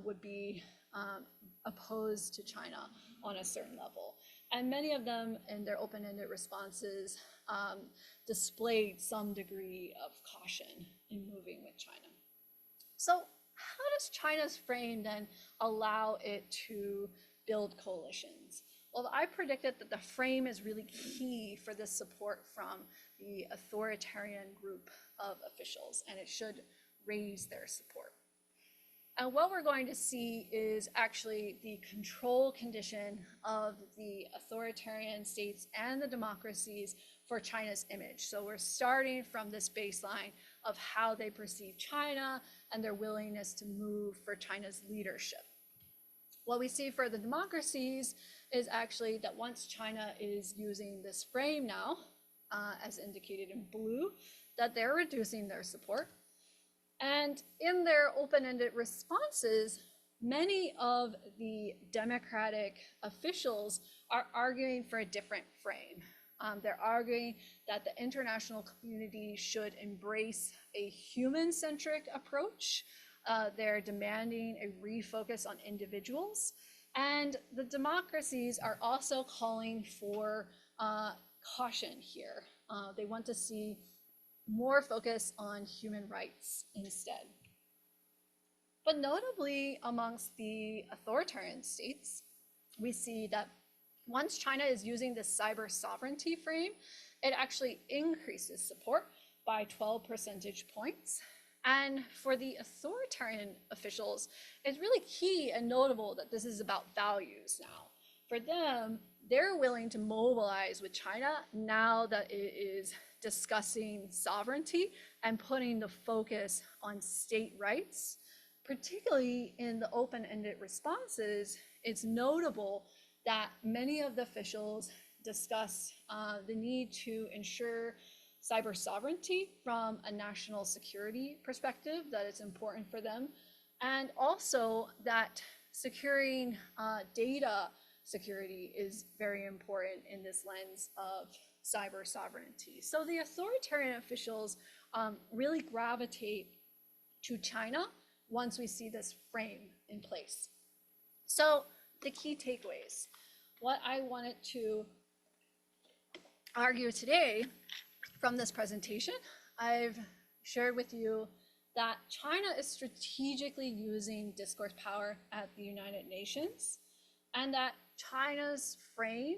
would be opposed to China on a certain level. And many of them, in their open-ended responses, displayed some degree of caution in moving with China. So how does China's frame then allow it to build coalitions? Well, I predicted that the frame is really key for this support from the authoritarian group of officials, and it should raise their support. And what we're going to see is actually the control condition of the authoritarian states and the democracies for China's image. So we're starting from this baseline of how they perceive China and their willingness to move for China's leadership. What we see for the democracies is actually that once China is using this frame now, as indicated in blue, that they're reducing their support. And in their open-ended responses, many of the democratic officials are arguing for a different frame. They're arguing that the international community should embrace a human-centric approach. They're demanding a refocus on individuals. And the democracies are also calling for caution here. They want to see more focus on human rights instead. But notably amongst the authoritarian states, we see that once China is using this cyber sovereignty frame, it actually increases support by 12 percentage points. And for the authoritarian officials, it's really key and notable that this is about values now. For them, they're willing to mobilize with China now that it is discussing sovereignty and putting the focus on state rights. Particularly in the open-ended responses, it's notable that many of the officials discuss the need to ensure cyber sovereignty from a national security perspective, that it's important for them, and also that securing data security is very important in this lens of cyber sovereignty. So the authoritarian officials really gravitate to China once we see this frame in place. So the key takeaways. What I wanted to argue today from this presentation, I've shared with you that China is strategically using discourse power at the United Nations, and that China's frame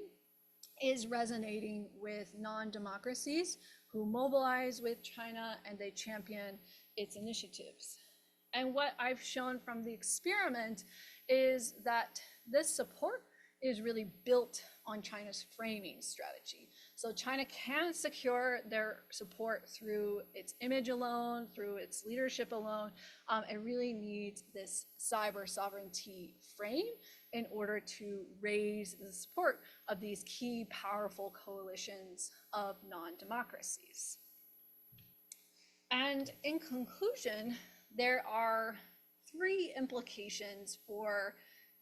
is resonating with non-democracies who mobilize with China and they champion its initiatives. And what I've shown from the experiment is that this support is really built on China's framing strategy. So China can't secure their support through its image alone, through its leadership alone. It really needs this cyber sovereignty frame in order to raise the support of these key powerful coalitions of non-democracies. And in conclusion, there are three implications for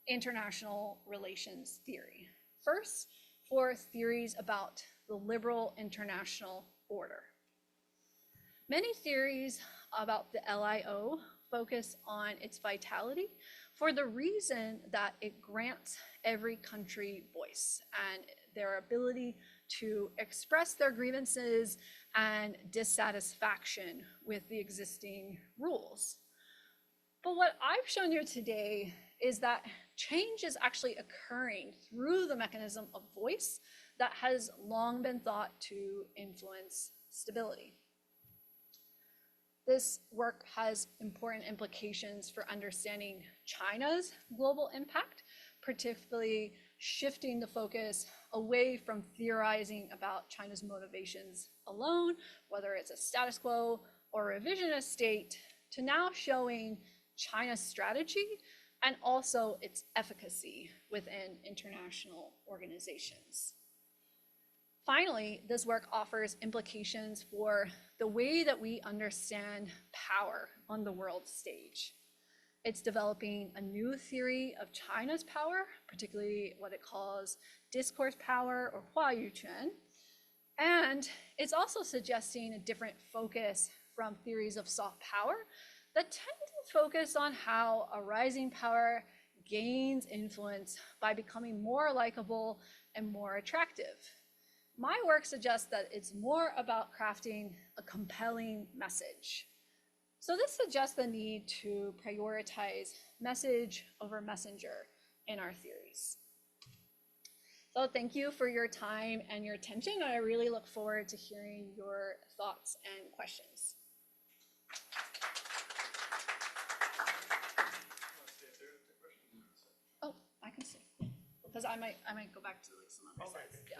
international relations theory. First, for theories about the liberal international order. Many theories about the LIO focus on its vitality for the reason that it grants every country voice and their ability to express their grievances and dissatisfaction with the existing rules. But what I've shown you today is that change is actually occurring through the mechanism of voice that has long been thought to influence stability. This work has important implications for understanding China's global impact, particularly shifting the focus away from theorizing about China's motivations alone, whether it's a status quo or a revisionist state, to now showing China's strategy and also its efficacy within international organizations. Finally, this work offers implications for the way that we understand power on the world stage. It's developing a new theory of China's power, particularly what it calls discourse power or Huayuquan. And it's also suggesting a different focus from theories of soft power that tend to focus on how a rising power gains influence by becoming more likable and more attractive. My work suggests that it's more about crafting a compelling message. So this suggests the need to prioritize message over messenger in our theories. Well, thank you for your time and your attention. I really look forward to hearing your thoughts and questions. Oh, I can see. Because I might go back to like some other slides. Yeah.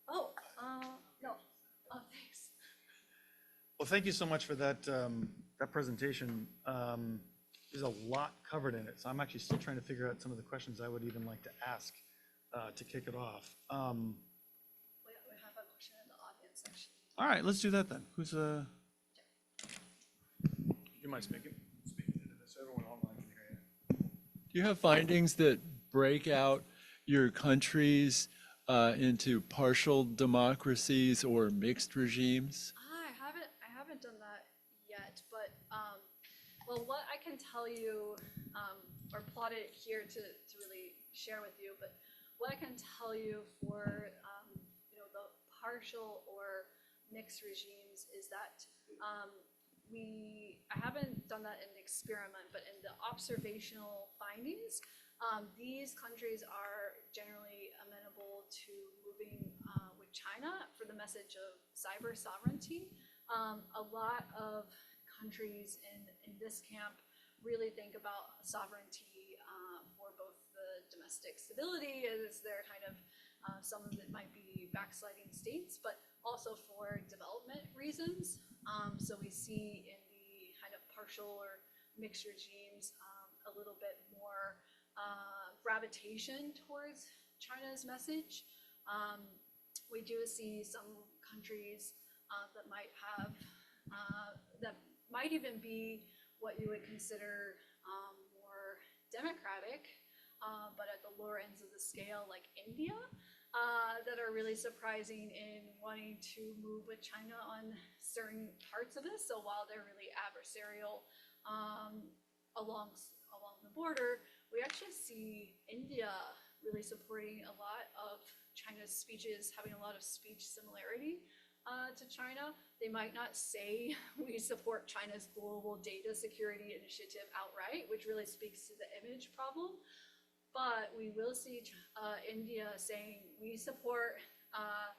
Oh, no. Oh, thanks. Well, thank you so much for that, that presentation. There's a lot covered in it, so I'm actually still trying to figure out some of the questions I would even like to ask to kick it off. We have a question in the audience, actually. All right, let's do that then. Who's you mind speaking into this? Everyone online can hear you. Do you have findings that break out your countries into partial democracies or mixed regimes? I haven't done that yet, but well, what I can tell you, or plot it here to really share with you, but what I can tell you for the partial or mixed regimes is that I haven't done that in the experiment, but in the observational findings, these countries are generally amenable to moving with China for the message of cyber sovereignty. A lot of countries in this camp really think about sovereignty for both the domestic stability, as they're kind of, some of it might be backsliding states, but also for development reasons. So we see in the kind of partial or mixed regimes a little bit more gravitation towards China's message. We do see some countries that might have, that might even be what you would consider more democratic, but at the lower ends of the scale, like India, that are really surprising in wanting to move with China on certain parts of this. So while they're really adversarial along the border, we actually see India really supporting a lot of China's speeches, having a lot of speech similarity to China. They might not say we support China's global data security initiative outright, which really speaks to the image problem. But we will see India saying we support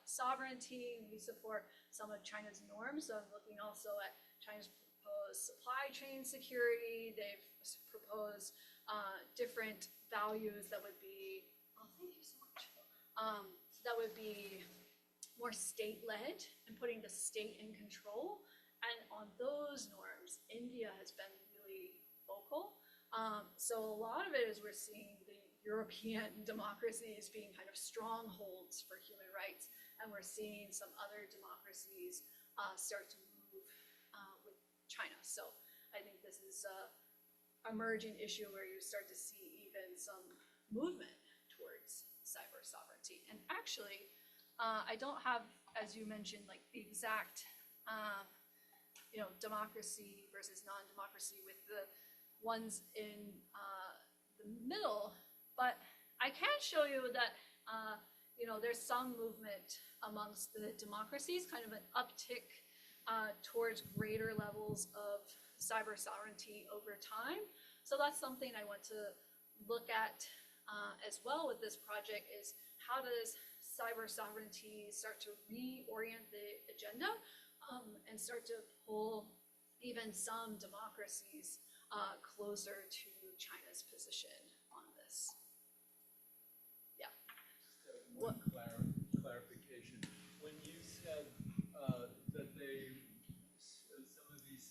sovereignty, we support some of China's norms. So I'm looking also at China's proposed supply chain security. They've proposed different values that would be, oh, thank you so much. That would be more state-led and putting the state in control. And on those norms, India has been really vocal. So a lot of it is we're seeing the European democracies being kind of strongholds for human rights, and we're seeing some other democracies start to move with China. So I think this is an emerging issue where you start to see even some movement towards cyber sovereignty. And actually, I don't have, as you mentioned, like the exact, democracy versus non-democracy with the ones in the middle, but I can show you that, there's some movement amongst the democracies, kind of an uptick towards greater levels of cyber sovereignty over time. So that's something I want to look at as well with this project, is how does cyber sovereignty start to reorient the agenda and start to pull even some democracies closer to China's position on this. Yeah. One clarification. When you said that some of these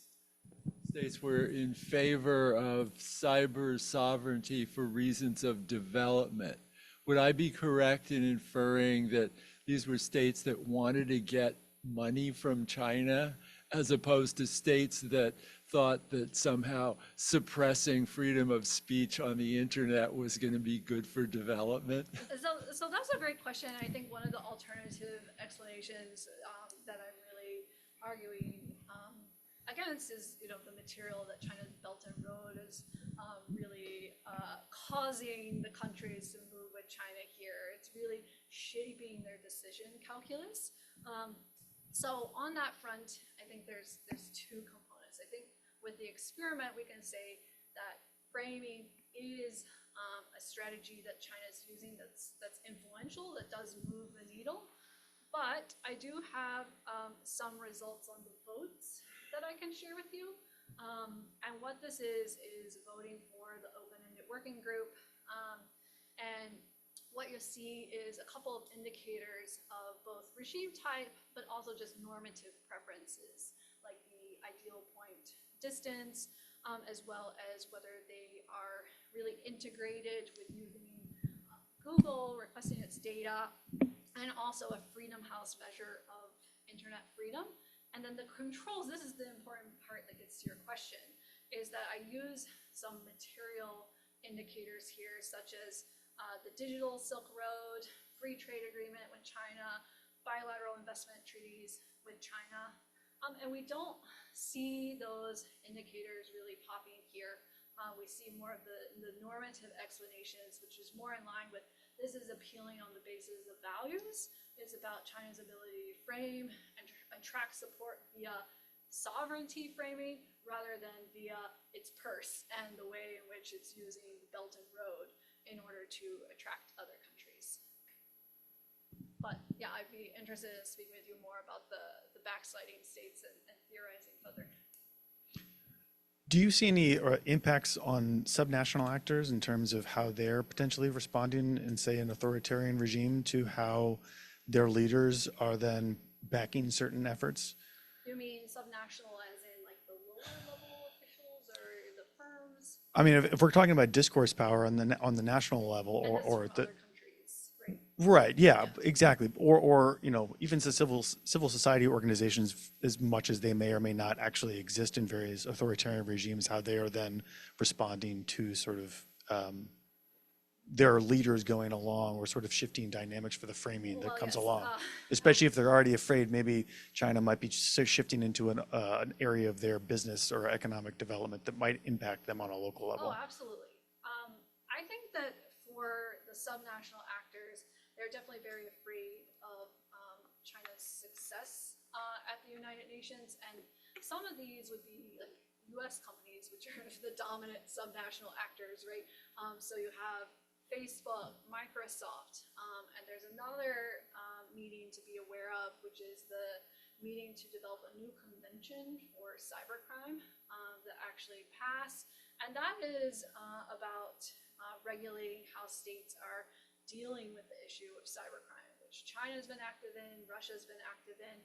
states were in favor of cyber sovereignty for reasons of development, would I be correct in inferring that these were states that wanted to get money from China, as opposed to states that thought that somehow suppressing freedom of speech on the internet was going to be good for development? So that's a great question. I think one of the alternative explanations that I'm really arguing against is, the material that China's Belt and Road is really causing the countries to move with China here. It's really shaping their decision calculus. So on that front, I think there's two components. I think with the experiment, we can say that framing is a strategy that China is using that's influential, that does move the needle. But I do have some results on the votes that I can share with you. And what this is voting for the open-ended working group. And what you'll see is a couple of indicators of both regime type, but also just normative preferences, like the ideal point distance, as well as whether they are really integrated with using Google, requesting its data, and also a Freedom House measure of internet freedom. And then the controls, this is the important part that gets to your question, is that I use some material indicators here, such as the digital Silk Road, free trade agreement with China, bilateral investment treaties with China. And we don't see those indicators really popping here. We see more of the normative explanations, which is more in line with this is appealing on the basis of values. It's about China's ability to frame and attract support via sovereignty framing rather than via its purse and the way in which it's using the Belt and Road in order to attract other countries. But yeah, I'd be interested in speaking with you more about the backsliding states and theorizing further. Do you see any impacts on subnational actors in terms of how they're potentially responding in, say, an authoritarian regime to how their leaders are then backing certain efforts? You mean subnational as in like the lower level officials or the firms? I mean, if we're talking about discourse power on the national level, And that's or from the other countries, right? right, yeah, exactly, or you know, even the civil society organizations, as much as they may or may not actually exist in various authoritarian regimes, how they are then responding to sort of their leaders going along, or sort of shifting dynamics for the framing that Well, comes yes, along, especially if they're already afraid maybe China might be shifting into an area of their business or economic development that might impact them on a local level. Oh, absolutely. I think that for the subnational actors, they're definitely very afraid of China's success at the United Nations. And some of these would be like US companies, which are the dominant subnational actors, right? So you have Facebook, Microsoft, and there's another meeting to be aware of, which is the meeting to develop a new convention for cybercrime that actually passed. And that is about regulating how states are dealing with the issue of cybercrime, which China's been active in, Russia's been active in.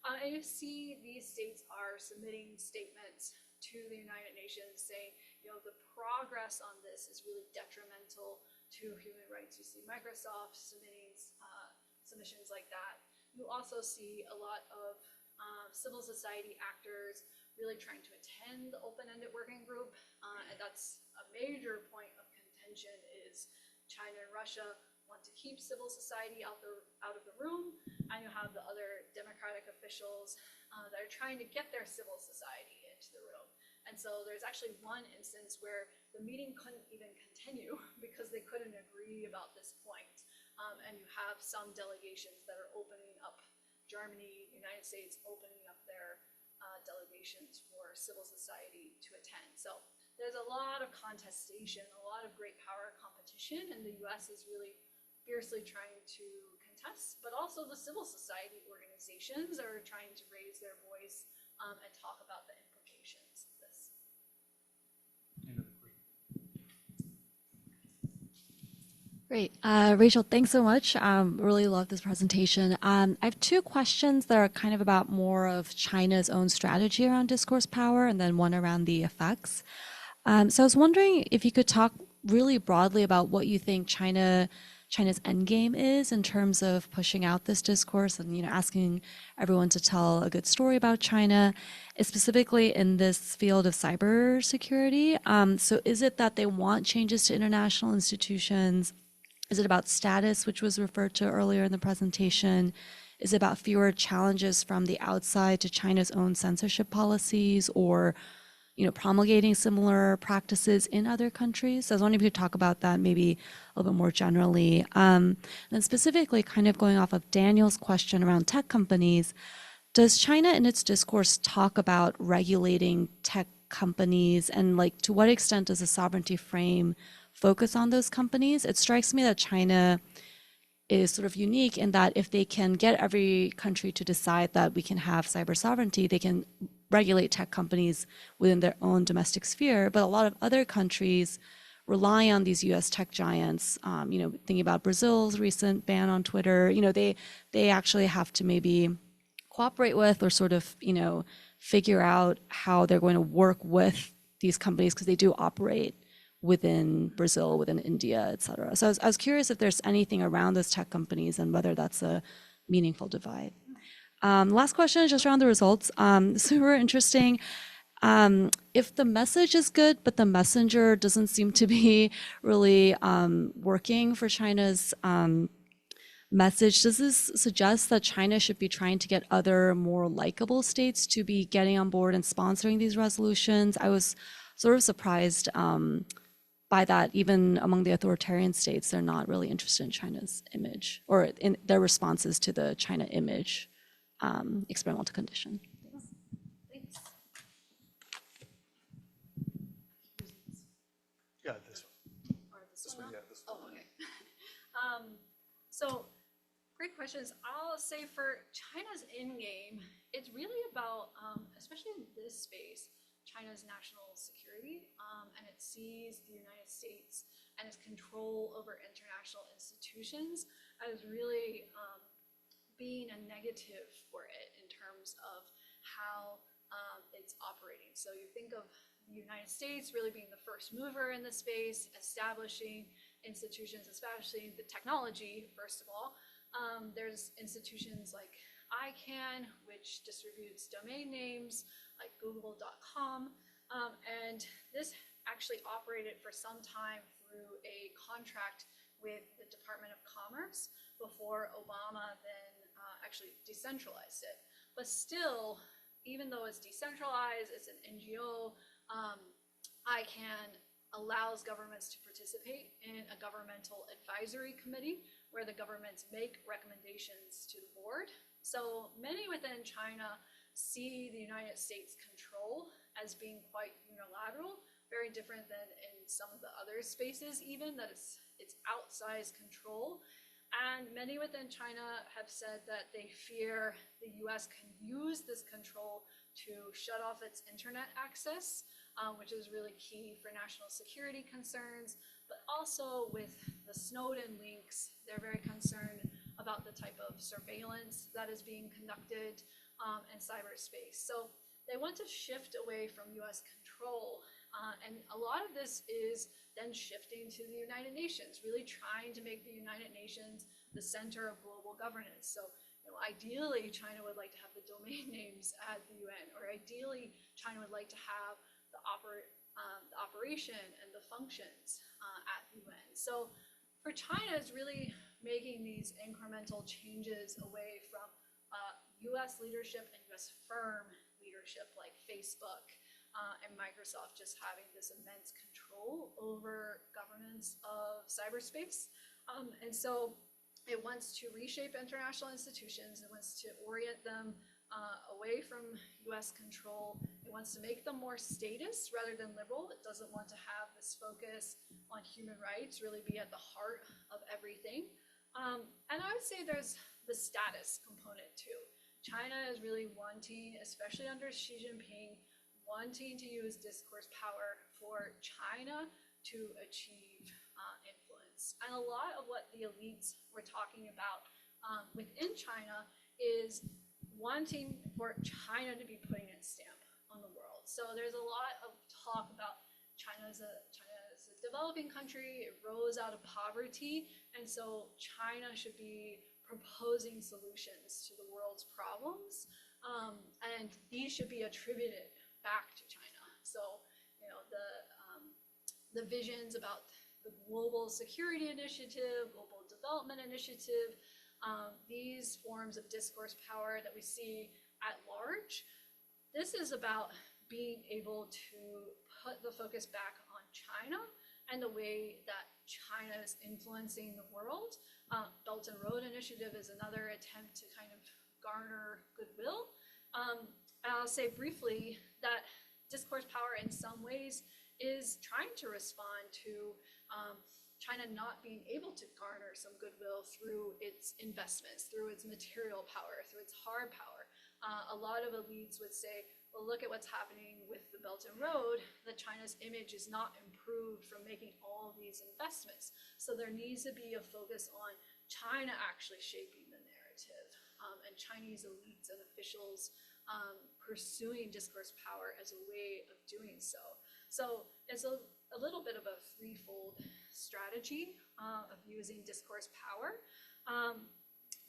And you see these states are submitting statements to the United Nations saying, you know, the progress on this is really detrimental to human rights. You see Microsoft submitting submissions like that. You also see a lot of civil society actors really trying to attend the open-ended working group, and that's a major point of contention is China and Russia want to keep civil society out of the room, and you have the other democratic officials that are trying to get their civil society into the room. And so there's actually one instance where the meeting couldn't even continue because they couldn't agree about this point. And you have some delegations that are opening up, Germany, United States, opening up their delegations for civil society to attend. So there's a lot of contestation, a lot of great power competition, and the US is really fiercely trying to contest, but also the civil society organizations are trying to raise their voice and talk about the implications of this. Great. Rachel, thanks so much. Really love this presentation. I have two questions that are kind of about more of China's own strategy around discourse power, and then one around the effects. So I was wondering if you could talk really broadly about what you think China's endgame is in terms of pushing out this discourse and, you know, asking everyone to tell a good story about China, specifically in this field of cybersecurity. So is it that they want changes to international institutions? Is it about status, which was referred to earlier in the presentation? Is it about fewer challenges from the outside to China's own censorship policies, or, you know, promulgating similar practices in other countries? So I was wondering if you could talk about that maybe a little bit more generally. And specifically, kind of going off of Daniel's question around tech companies, does China in its discourse talk about regulating tech companies, and like to what extent does the sovereignty frame focus on those companies? It strikes me that China is sort of unique in that if they can get every country to decide that we can have cyber sovereignty, they can regulate tech companies within their own domestic sphere. But a lot of other countries rely on these US tech giants, thinking about Brazil's recent ban on Twitter, they actually have to maybe cooperate with or sort of, figure out how they're going to work with these companies because they do operate within Brazil, within India, et cetera. So I was curious if there's anything around those tech companies and whether that's a meaningful divide. Last question is just around the results. Super interesting. If the message is good, but the messenger doesn't seem to be really working for China's message, does this suggest that China should be trying to get other more likable states to be getting on board and sponsoring these resolutions? I was sort of surprised by that. Even among the authoritarian states, they're not really interested in China's image or in their responses to the China image experimental condition. Thanks. Yeah, this one. Or This one, yeah, this Oh, one. okay. So, great questions. I'll say for China's end game, it's really about, especially in this space, China's national security, and it sees the United States and its control over international institutions as really being a negative for it in terms of how it's operating. So you think of the United States really being the first mover in the space, establishing institutions, especially the technology, first of all. There's institutions like ICANN, which distributes domain names like google.com. And this actually operated for some time through a contract with the Department of Commerce before Obama then actually decentralized it. But still, even though it's decentralized, it's an NGO, ICANN allows governments to participate in a governmental advisory committee where the governments make recommendations to the board. So many within China see the United States control as being quite unilateral, very different than in some of the other spaces even, that it's outsized control. And many within China have said that they fear the US can use this control to shut off its internet access, which is really key for national security concerns. But also with the Snowden leaks, they're very concerned about the type of surveillance that is being conducted in cyberspace. So they want to shift away from US control. And a lot of this is then shifting to the United Nations, really trying to make the United Nations the center of global governance. So ideally, China would like to have the domain names at the UN, or ideally, China would like to have the operation and the functions at the UN. So for China, it's really making these incremental changes away from US leadership and US firm leadership like Facebook and Microsoft just having this immense control over governance of cyberspace. And so it wants to reshape international institutions. It wants to orient them away from US control. It wants to make them more statist rather than liberal. It doesn't want to have this focus on human rights really be at the heart of everything. And I would say there's the status component too. China is really wanting, especially under Xi Jinping, wanting to use discourse power for China to achieve influence. And a lot of what the elites were talking about within China is wanting for China to be putting its stamp on the world. So there's a lot of talk about China as a developing country. It rose out of poverty, and so China should be proposing solutions to the world's problems, and these should be attributed back to China. So, the visions about the Global Security Initiative, Global Development Initiative, these forms of discourse power that we see at large, this is about being able to put the focus back on China and the way that China is influencing the world. Belt and Road Initiative is another attempt to kind of garner goodwill. And I'll say briefly that discourse power in some ways is trying to respond to China not being able to garner some goodwill through its investments, through its material power, through its hard power. A lot of elites would say, well, look at what's happening with the Belt and Road, that China's image is not improved from making all these investments. So there needs to be a focus on China actually shaping the narrative, and Chinese elites and officials pursuing discourse power as a way of doing so. So it's a little bit of a threefold strategy of using discourse power.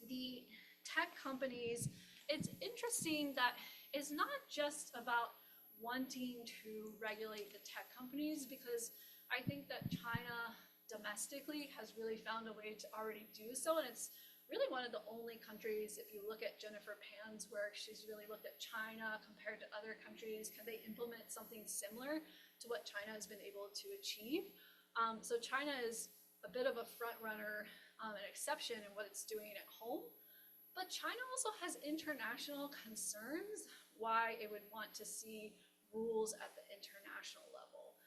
The tech companies, it's interesting that it's not just about wanting to regulate the tech companies, because I think that China domestically has really found a way to already do so, and it's really one of the only countries, if you look at Jennifer Pan's work, she's really looked at China compared to other countries. Can they implement something similar to what China has been able to achieve? So China is a bit of a front runner, an exception in what it's doing at home. But China also has international concerns why it would want to see rules at the international level.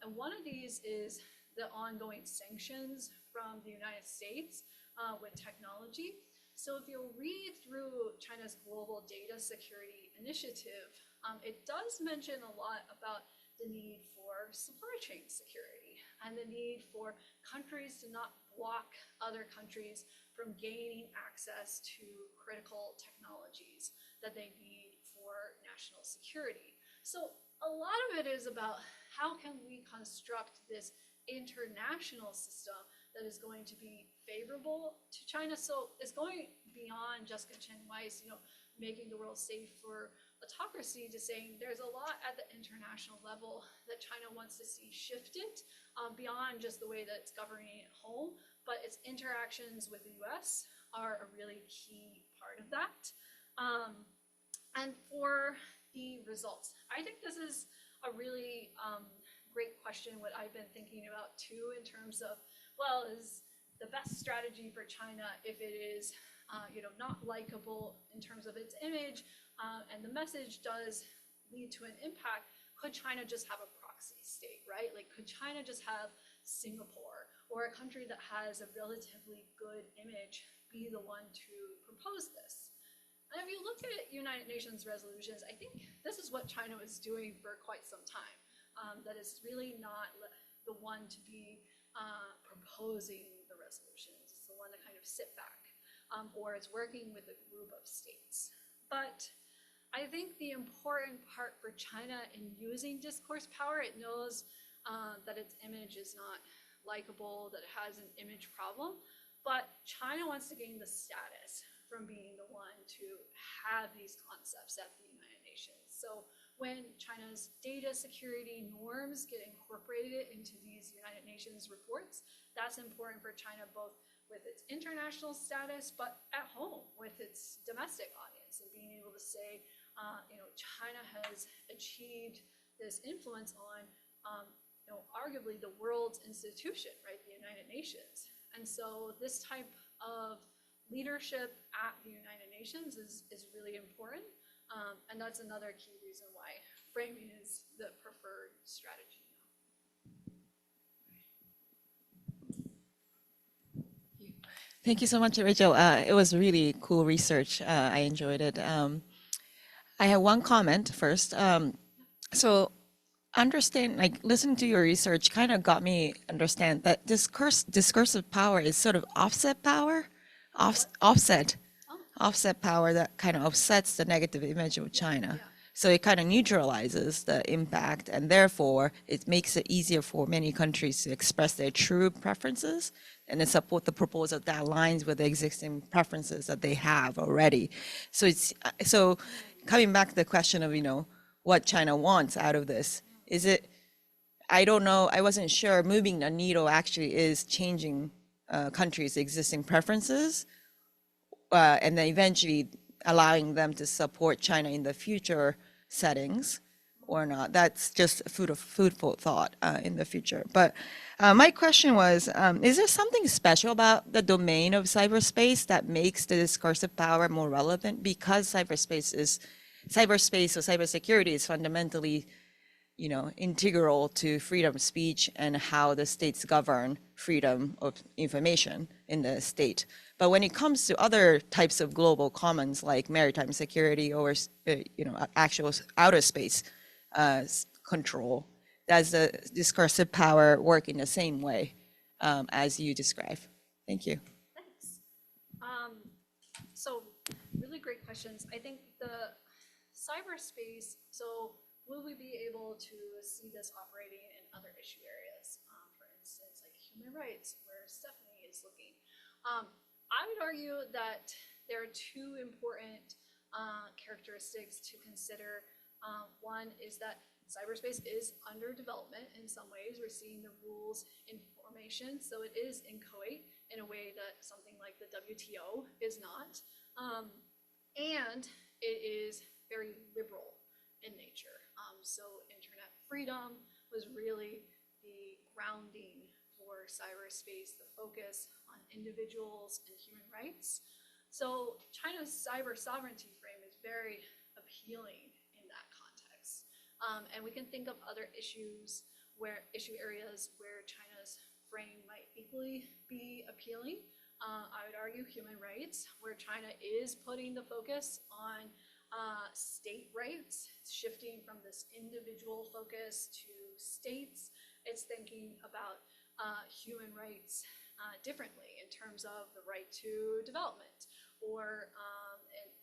And one of these is the ongoing sanctions from the United States with technology. So if you'll read through China's Global Data Security Initiative, it does mention a lot about the need for supply chain security and the need for countries to not block other countries from gaining access to critical technologies that they need for national security. So a lot of it is about how can we construct this international system that is going to be favorable to China. So it's going beyond Jessica Chen Weiss, making the world safe for autocracy, to saying there's a lot at the international level that China wants to see shifted beyond just the way that it's governing at home, but its interactions with the US are a really key part of that. And for the results, I think this is a really great question, what I've been thinking about too, in terms of, well, is the best strategy for China if it is not likable in terms of its image, and the message does lead to an impact, could China just have a proxy state, right? Like, could China just have Singapore or a country that has a relatively good image be the one to propose this? And if you look at United Nations resolutions, I think this is what China was doing for quite some time, that it's really not the one to be proposing the resolutions. It's the one to kind of sit back, or it's working with a group of states. But I think the important part for China in using discourse power, it knows that its image is not likable, that it has an image problem, but China wants to gain the status from being the one to have these concepts at the United Nations. So when China's data security norms get incorporated into these United Nations reports, that's important for China, both with its international status, but at home with its domestic audience, and being able to say, China has achieved this influence on, arguably the world's institution, right, the United Nations. And so this type of leadership at the United Nations is really important. And that's another key reason why framing is the preferred strategy now. Thank you so much, Rachel. It was really cool research. I enjoyed it. I have one comment first. So listening to your research kind of got me understand that discursive power is sort of offset power, offset power that kind of offsets the negative image of China. So it kind of neutralizes the impact, and therefore it makes it easier for many countries to express their true preferences and then support the proposal that aligns with the existing preferences that they have already. So coming back to the question of, what China wants out of this, is it, I don't know, I wasn't sure, moving the needle actually is changing countries' existing preferences, and then eventually allowing them to support China in the future settings or not. That's just food for thought in the future. But my question was, is there something special about the domain of cyberspace that makes the discursive power more relevant? Because cyberspace is cyberspace or cybersecurity is fundamentally, integral to freedom of speech and how the states govern freedom of information in the state. But when it comes to other types of global commons like maritime security or, actual outer space control, does the discursive power work in the same way as you describe? Thank you. Thanks. So really great questions. I think the cyberspace, so will we be able to see this operating in other issue areas? For instance, like human rights, where Stephanie is looking. I would argue that there are two important characteristics to consider. One is that cyberspace is under development in some ways. We're seeing the rules in formation, so it is inchoate in a way that something like the WTO is not. And it is very liberal in nature. So internet freedom was really the grounding for cyberspace, the focus on individuals and human rights. So China's cyber sovereignty frame is very appealing in that context. And we can think of other issue areas where China's frame might equally be appealing. I would argue human rights, where China is putting the focus on state rights. It's shifting from this individual focus to states. It's thinking about human rights differently in terms of the right to development, or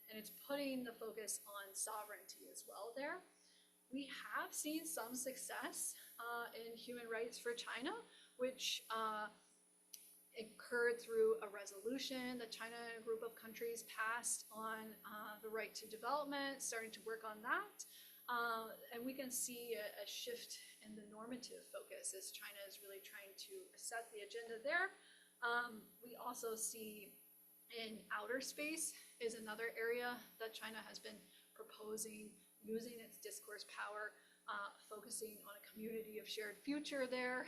and it's putting the focus on sovereignty as well there. We have seen some success in human rights for China, which occurred through a resolution that China and a group of countries passed on the right to development, starting to work on that. And we can see a shift in the normative focus as China is really trying to set the agenda there. We also see in outer space is another area that China has been proposing using its discourse power, focusing on a community of shared future there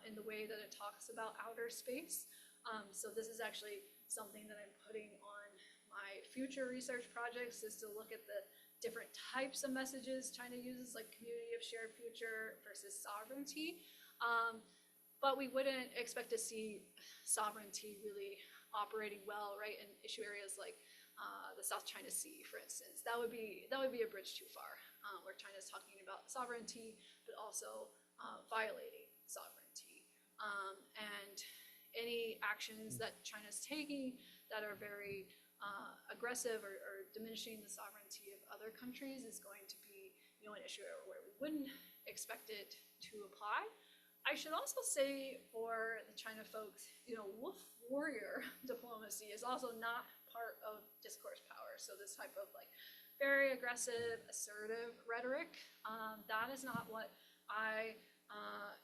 in the way that it talks about outer space. So this is actually something that I'm putting on my future research projects, is to look at the different types of messages China uses, like community of shared future versus sovereignty. But we wouldn't expect to see sovereignty really operating well, right, in issue areas like the South China Sea, for instance. That would be a bridge too far, where China's talking about sovereignty, but also violating sovereignty. And any actions that China's taking that are very aggressive or diminishing the sovereignty of other countries is going to be, an issue where we wouldn't expect it to apply. I should also say for the China folks, wolf warrior diplomacy is also not part of discourse power. So this type of very aggressive, assertive rhetoric, that is not what I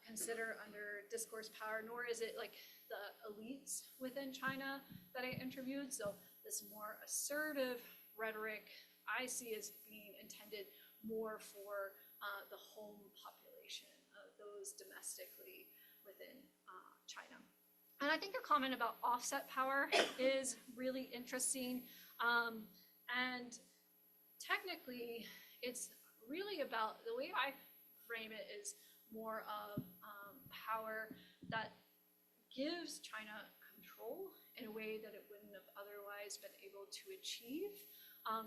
consider under discourse power, nor is it the elites within China that I interviewed. So this more assertive rhetoric I see as being intended more for the home population, those domestically within China. And I think your comment about offset power is really interesting. And technically, it's really about, the way I frame it is more of power that gives China control in a way that it wouldn't have otherwise been able to achieve.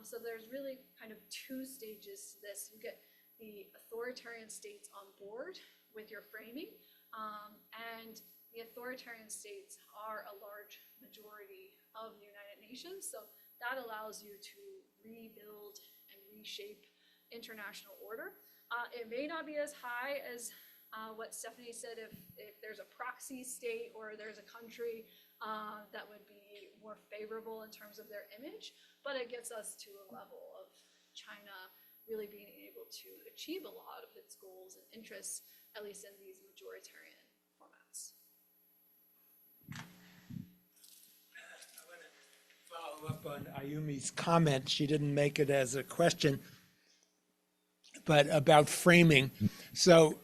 So there's really kind of two stages to this. You get the authoritarian states on board with your framing, and the authoritarian states are a large majority of the United Nations, so that allows you to rebuild and reshape international order. It may not be as high as what Stephanie said if there's a proxy state or there's a country that would be more favorable in terms of their image, but it gets us to a level of China really being able to achieve a lot of its goals and interests, at least in these majoritarian formats. I want to follow up on Ayumi's comment. She didn't make it as a question, but about framing. So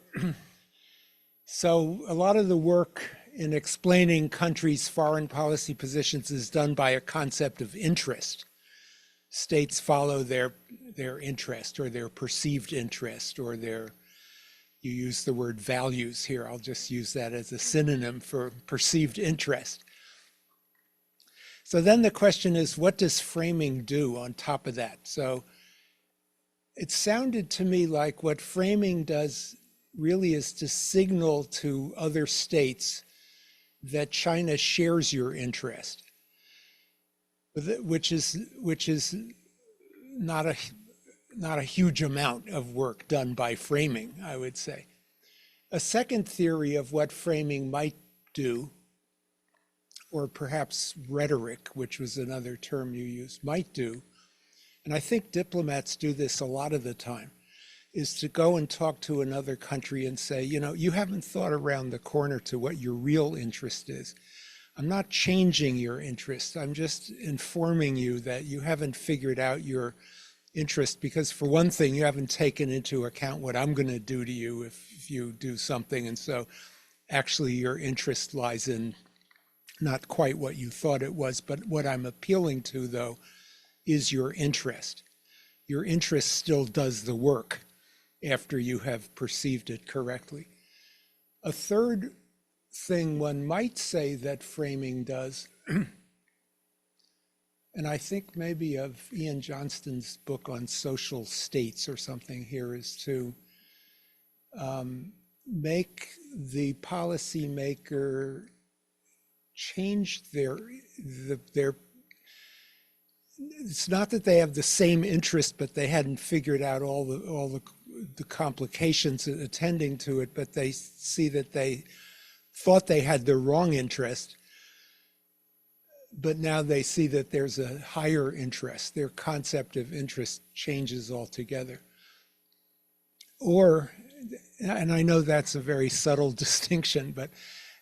a lot of the work in explaining countries' foreign policy positions is done by a concept of interest. states follow their interest or their perceived interest or you use the word values here. I'll just use that as a synonym for perceived interest. So then the question is, what does framing do on top of that? So it sounded to me like what framing does really is to signal to other states that China shares your interest, which is not a huge amount of work done by framing, I would say. A second theory of what framing might do, or perhaps rhetoric, which was another term you used, might do, and I think diplomats do this a lot of the time, is to go and talk to another country and say, you know, you haven't thought around the corner to what your real interest is. I'm not changing your interest. I'm just informing you that you haven't figured out your interest because, for one thing, you haven't taken into account what I'm going to do to you if you do something. And so actually your interest lies in not quite what you thought it was, but what I'm appealing to, though, is your interest. Your interest still does the work after you have perceived it correctly. A third thing one might say that framing does, and I think maybe of Ian Johnston's book on social states or something here, is to make the policymaker change their it's not that they have the same interest, but they hadn't figured out all the complications attending to it, but they see that they thought they had the wrong interest, but now they see that there's a higher interest. Their concept of interest changes altogether. Or, and I know that's a very subtle distinction, but,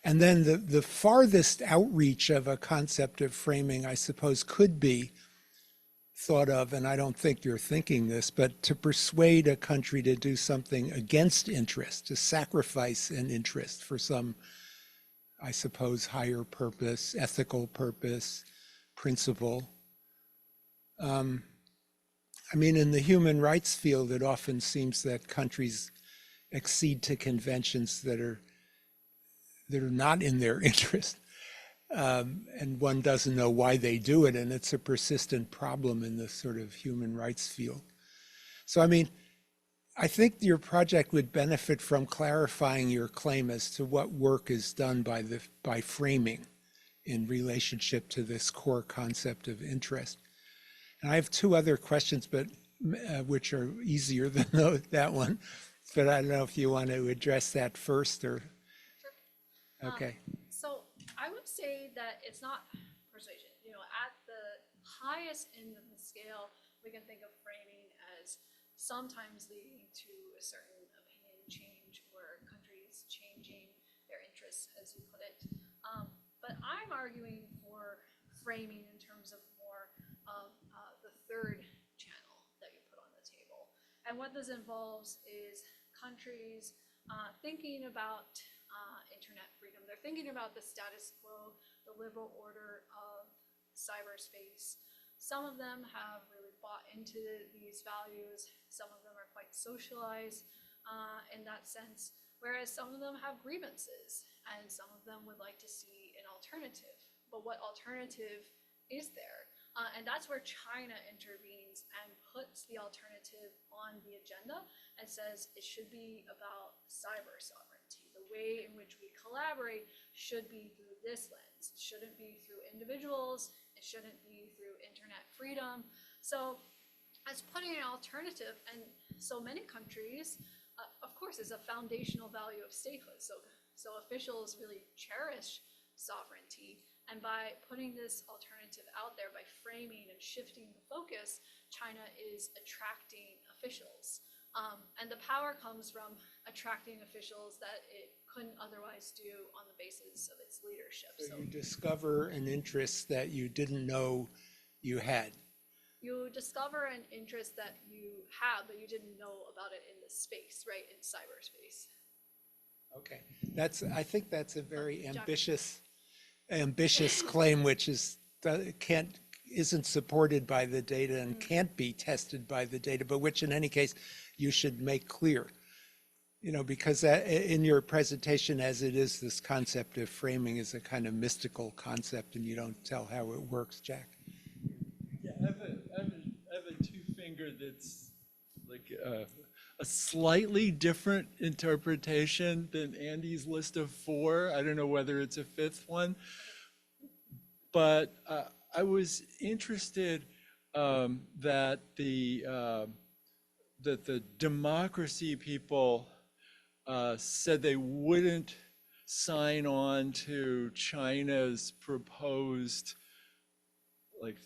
and then the farthest outreach of a concept of framing, I suppose, could be thought of, and I don't think you're thinking this, but to persuade a country to do something against interest, to sacrifice an interest for some, I suppose, higher purpose, ethical purpose, principle. I mean, in the human rights field, it often seems that countries accede to conventions that are not in their interest. And one doesn't know why they do it, and it's a persistent problem in the sort of human rights field. So, I mean, I think your project would benefit from clarifying your claim as to what work is done by framing in relationship to this core concept of interest. And I have two other questions, but which are easier than that one. But I don't know if you want to address that first or. Okay. So I would say that it's not persuasion. You know, at the highest end of the scale, we can think of framing as sometimes leading to a certain opinion change or countries changing their interests, as you put it. But I'm arguing for framing in terms of more of the third channel that you put on the table. And what this involves is countries thinking about internet freedom. They're thinking about the status quo, the liberal order of cyberspace. Some of them have really bought into these values. Some of them are quite socialized in that sense, whereas some of them have grievances, and some of them would like to see an alternative. But what alternative is there? And that's where China intervenes and puts the alternative on the agenda and says it should be about cyber sovereignty. The way in which we collaborate should be through this lens. It shouldn't be through individuals. It shouldn't be through internet freedom. So it's putting an alternative, and so many countries, of course, is a foundational value of statehood. So officials really cherish sovereignty. And by putting this alternative out there, by framing and shifting the focus, China is attracting officials. And the power comes from attracting officials that it couldn't otherwise do on the basis of its leadership. So you discover an interest that you didn't know you had. You discover an interest that you have, but you didn't know about it in the space, right, in cyberspace. Okay, I think that's a very ambitious claim, which can't isn't supported by the data and can't be tested by the data, but which in any case you should make clear. You know, because in your presentation, as it is, this concept of framing is a kind of mystical concept, and you don't tell how it works, Jack. Yeah, I have a two-finger that's like a slightly different interpretation than Andy's list of 4. I don't know whether it's a 5th one, but I was interested that the democracy people said they wouldn't sign on to China's proposed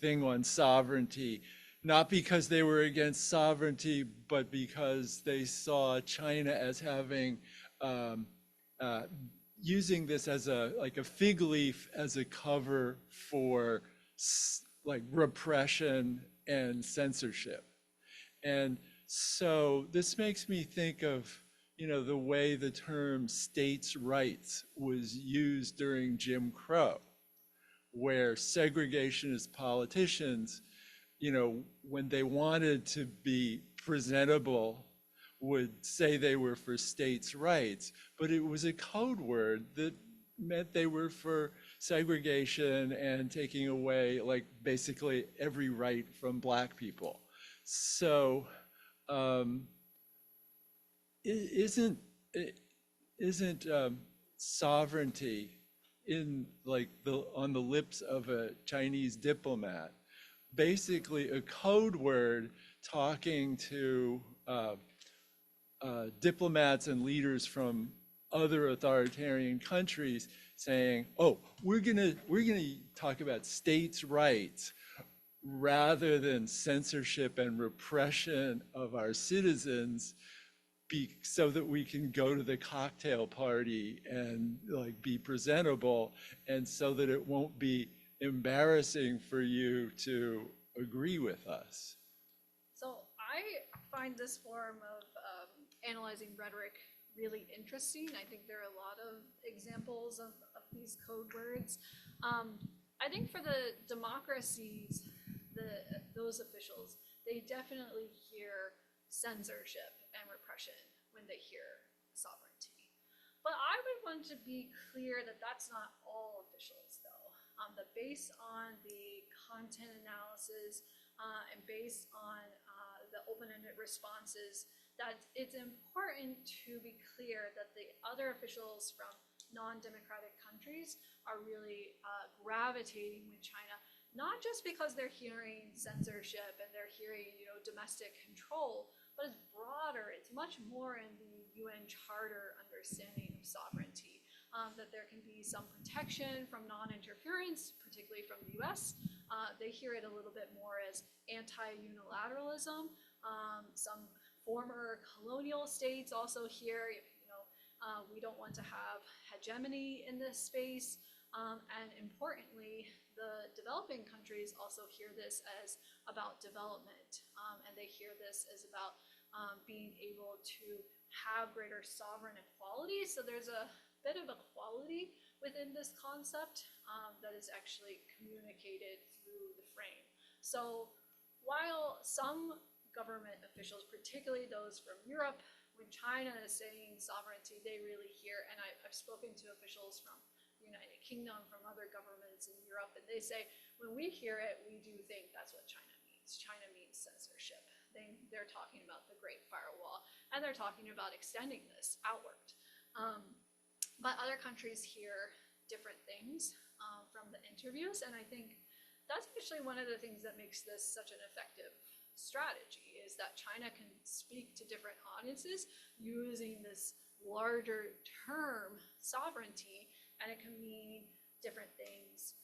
thing on sovereignty, not because they were against sovereignty, but because they saw China as having using this as a fig leaf as a cover for repression and censorship. And so this makes me think of, you know, the way the term states' rights was used during Jim Crow, where segregationist politicians, you know, when they wanted to be presentable, would say they were for states' rights, but it was a code word that meant they were for segregation and taking away basically every right from Black people. So isn't sovereignty in on the lips of a Chinese diplomat basically a code word talking to diplomats and leaders from other authoritarian countries, saying, "Oh, we're gonna talk about states' rights rather than censorship and repression of our citizens, so that we can go to the cocktail party and be presentable, and so that it won't be embarrassing for you to agree with us." So I find this form of analyzing rhetoric really interesting. I think there are a lot of examples of these code words. I think for the democracies, those officials, they definitely hear censorship and repression when they hear sovereignty. But I would want to be clear that that's not all officials, though. That based on the content analysis and based on the open-ended responses, that it's important to be clear that the other officials from non-democratic countries are really gravitating with China, not just because they're hearing censorship and they're hearing, you know, domestic control, but it's broader. It's much more in the UN Charter understanding of sovereignty, that there can be some protection from non-interference, particularly from the US. They hear it a little bit more as anti-unilateralism. Some former colonial states also hear, you know, we don't want to have hegemony in this space. And importantly, the developing countries also hear this as about development, and they hear this as about being able to have greater sovereign equality. So there's a bit of equality within this concept that is actually communicated through the frame. So while some government officials, particularly those from Europe, when China is saying sovereignty, they really hear, and I've spoken to officials from the United Kingdom, from other governments in Europe, and they say, when we hear it, we do think that's what China means. China means censorship. They're talking about the Great Firewall, and they're talking about extending this outward. But other countries hear different things from the interviews, and I think that's actually one of the things that makes this such an effective strategy, is that China can speak to different audiences using this larger term, sovereignty, and it can mean different things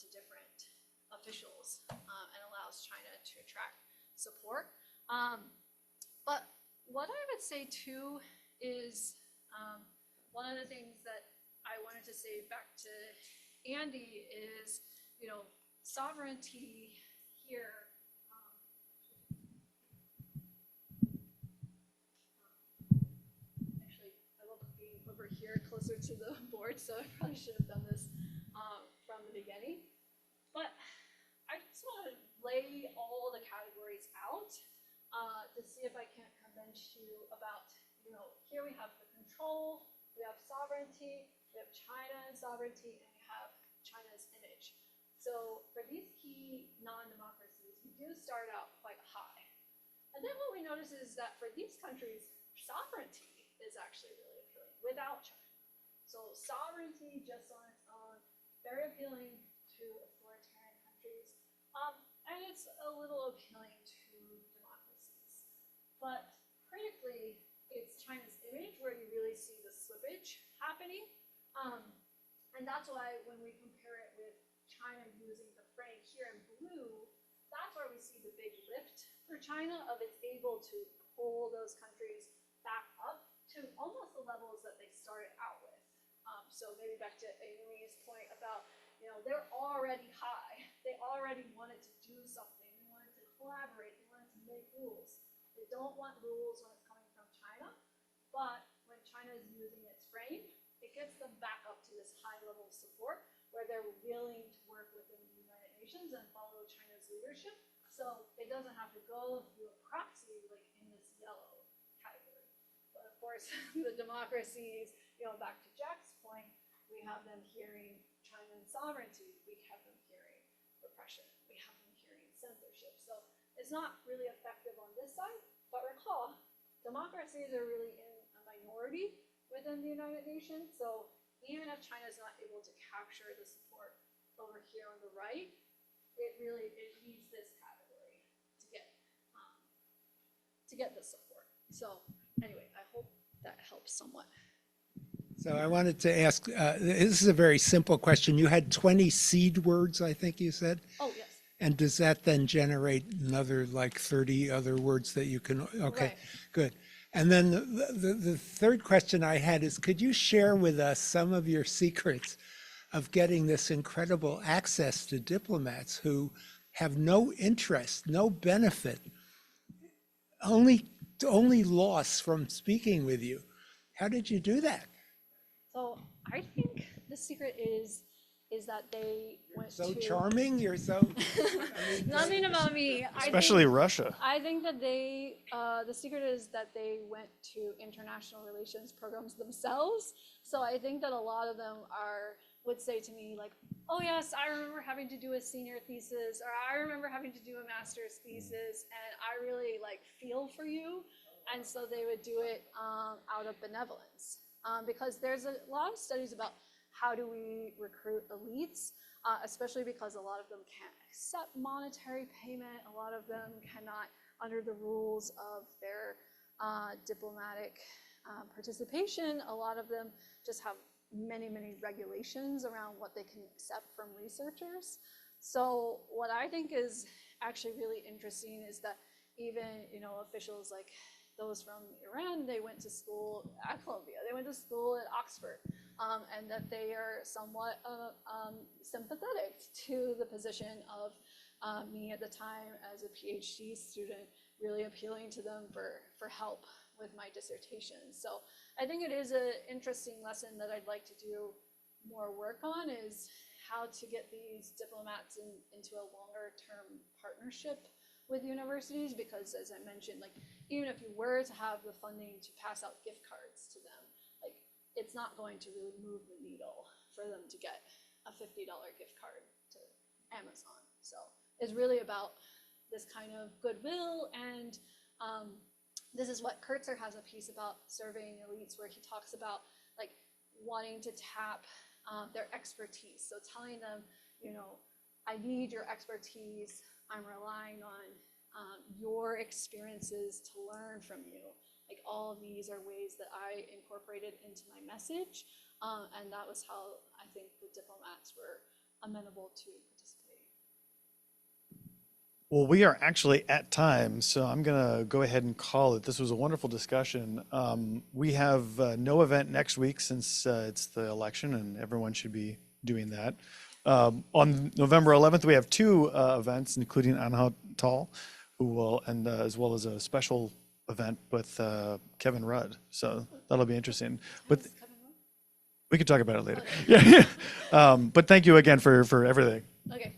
to different officials, and allows China to attract support. But what I would say too is one of the things that I wanted to say back to Andy is, you know, sovereignty here. Actually, I love being over here closer to the board, so I probably should have done this from the beginning. But I just want to see if I can't convince you about, here we have the control, we have sovereignty, we have China and sovereignty, and we have China's image. So for these key non-democracies, we do start out quite high. And then what we notice is that for these countries, sovereignty is actually really appealing without China. So sovereignty just on its own, very appealing to authoritarian countries. And it's a little appealing to democracies. But critically, it's China's image where you really see the slippage happening. And that's why when we compare it with China using the frame here in blue, that's where we see the big lift for China of it's able to pull those countries back up to almost the levels that they started out with. So maybe back to Amy's point about, they're already high. They already wanted to do something. They wanted to collaborate. They wanted to make rules. They don't want rules when it's coming from China, but when China is using its frame, it gets them back up to this high level of support where they're willing to work within the United Nations and follow China's leadership. So it doesn't have to go through a proxy like in this yellow category. But of course, the democracies, back to Jack's point, we have them hearing China and sovereignty, we have them hearing repression, we have them hearing censorship. So it's not really effective on this side, but recall, democracies are really in a minority within the United Nations. So even if China is not able to capture the support over here on the right, it needs this category to get the support. So anyway, I hope that helps somewhat. So I wanted to ask, this is a very simple question. You had 20 seed words, I think you said? Oh, yes. And does that then generate another like 30 other words that you can, okay, Right. Good. And then the third question I had is, could you share with us some of your secrets of getting this incredible access to diplomats who have no interest, no benefit, only loss from speaking with you? How did you do that? So I think the secret is that they went So to charming, you're so, nothing about me. Especially Russia. I think that the secret is that they went to international relations programs themselves. So I think that a lot of them would say to me like, oh yes, I remember having to do a senior thesis, or I remember having to do a master's thesis, and I really feel for you. And so they would do it out of benevolence. Because there's a lot of studies about how do we recruit elites, especially because a lot of them can't accept monetary payment. A lot of them cannot, under the rules of their diplomatic participation, a lot of them just have many, many regulations around what they can accept from researchers. So what I think is actually really interesting is that even, officials like those from Iran, they went to school at Columbia, they went to school at Oxford, and that they are somewhat sympathetic to the position of me at the time as a PhD student, really appealing to them for help with my dissertation. So I think it is an interesting lesson that I'd like to do more work on, is how to get these diplomats into a longer term partnership with universities, because as I mentioned, even if you were to have the funding to pass out gift cards to them, it's not going to really move the needle for them to get a $50 gift card to Amazon. So it's really about this kind of goodwill, and this is what Kurtzer has a piece about surveying elites, where he talks about wanting to tap their expertise. So telling them, I need your expertise. I'm relying on your experiences to learn from you. All of these are ways that I incorporated into my message, and that was how I think the diplomats were amenable to participating. Well, we are actually at time, so I'm going to go ahead and call it. This was a wonderful discussion. We have no event next week since it's the election, and everyone should be doing that. On November 11th, we have two events, including Anhatal, who will, and as well as a special event with Kevin Rudd. So that'll be interesting. But we could talk about it later. Okay. Yeah. But thank you again for everything. Okay.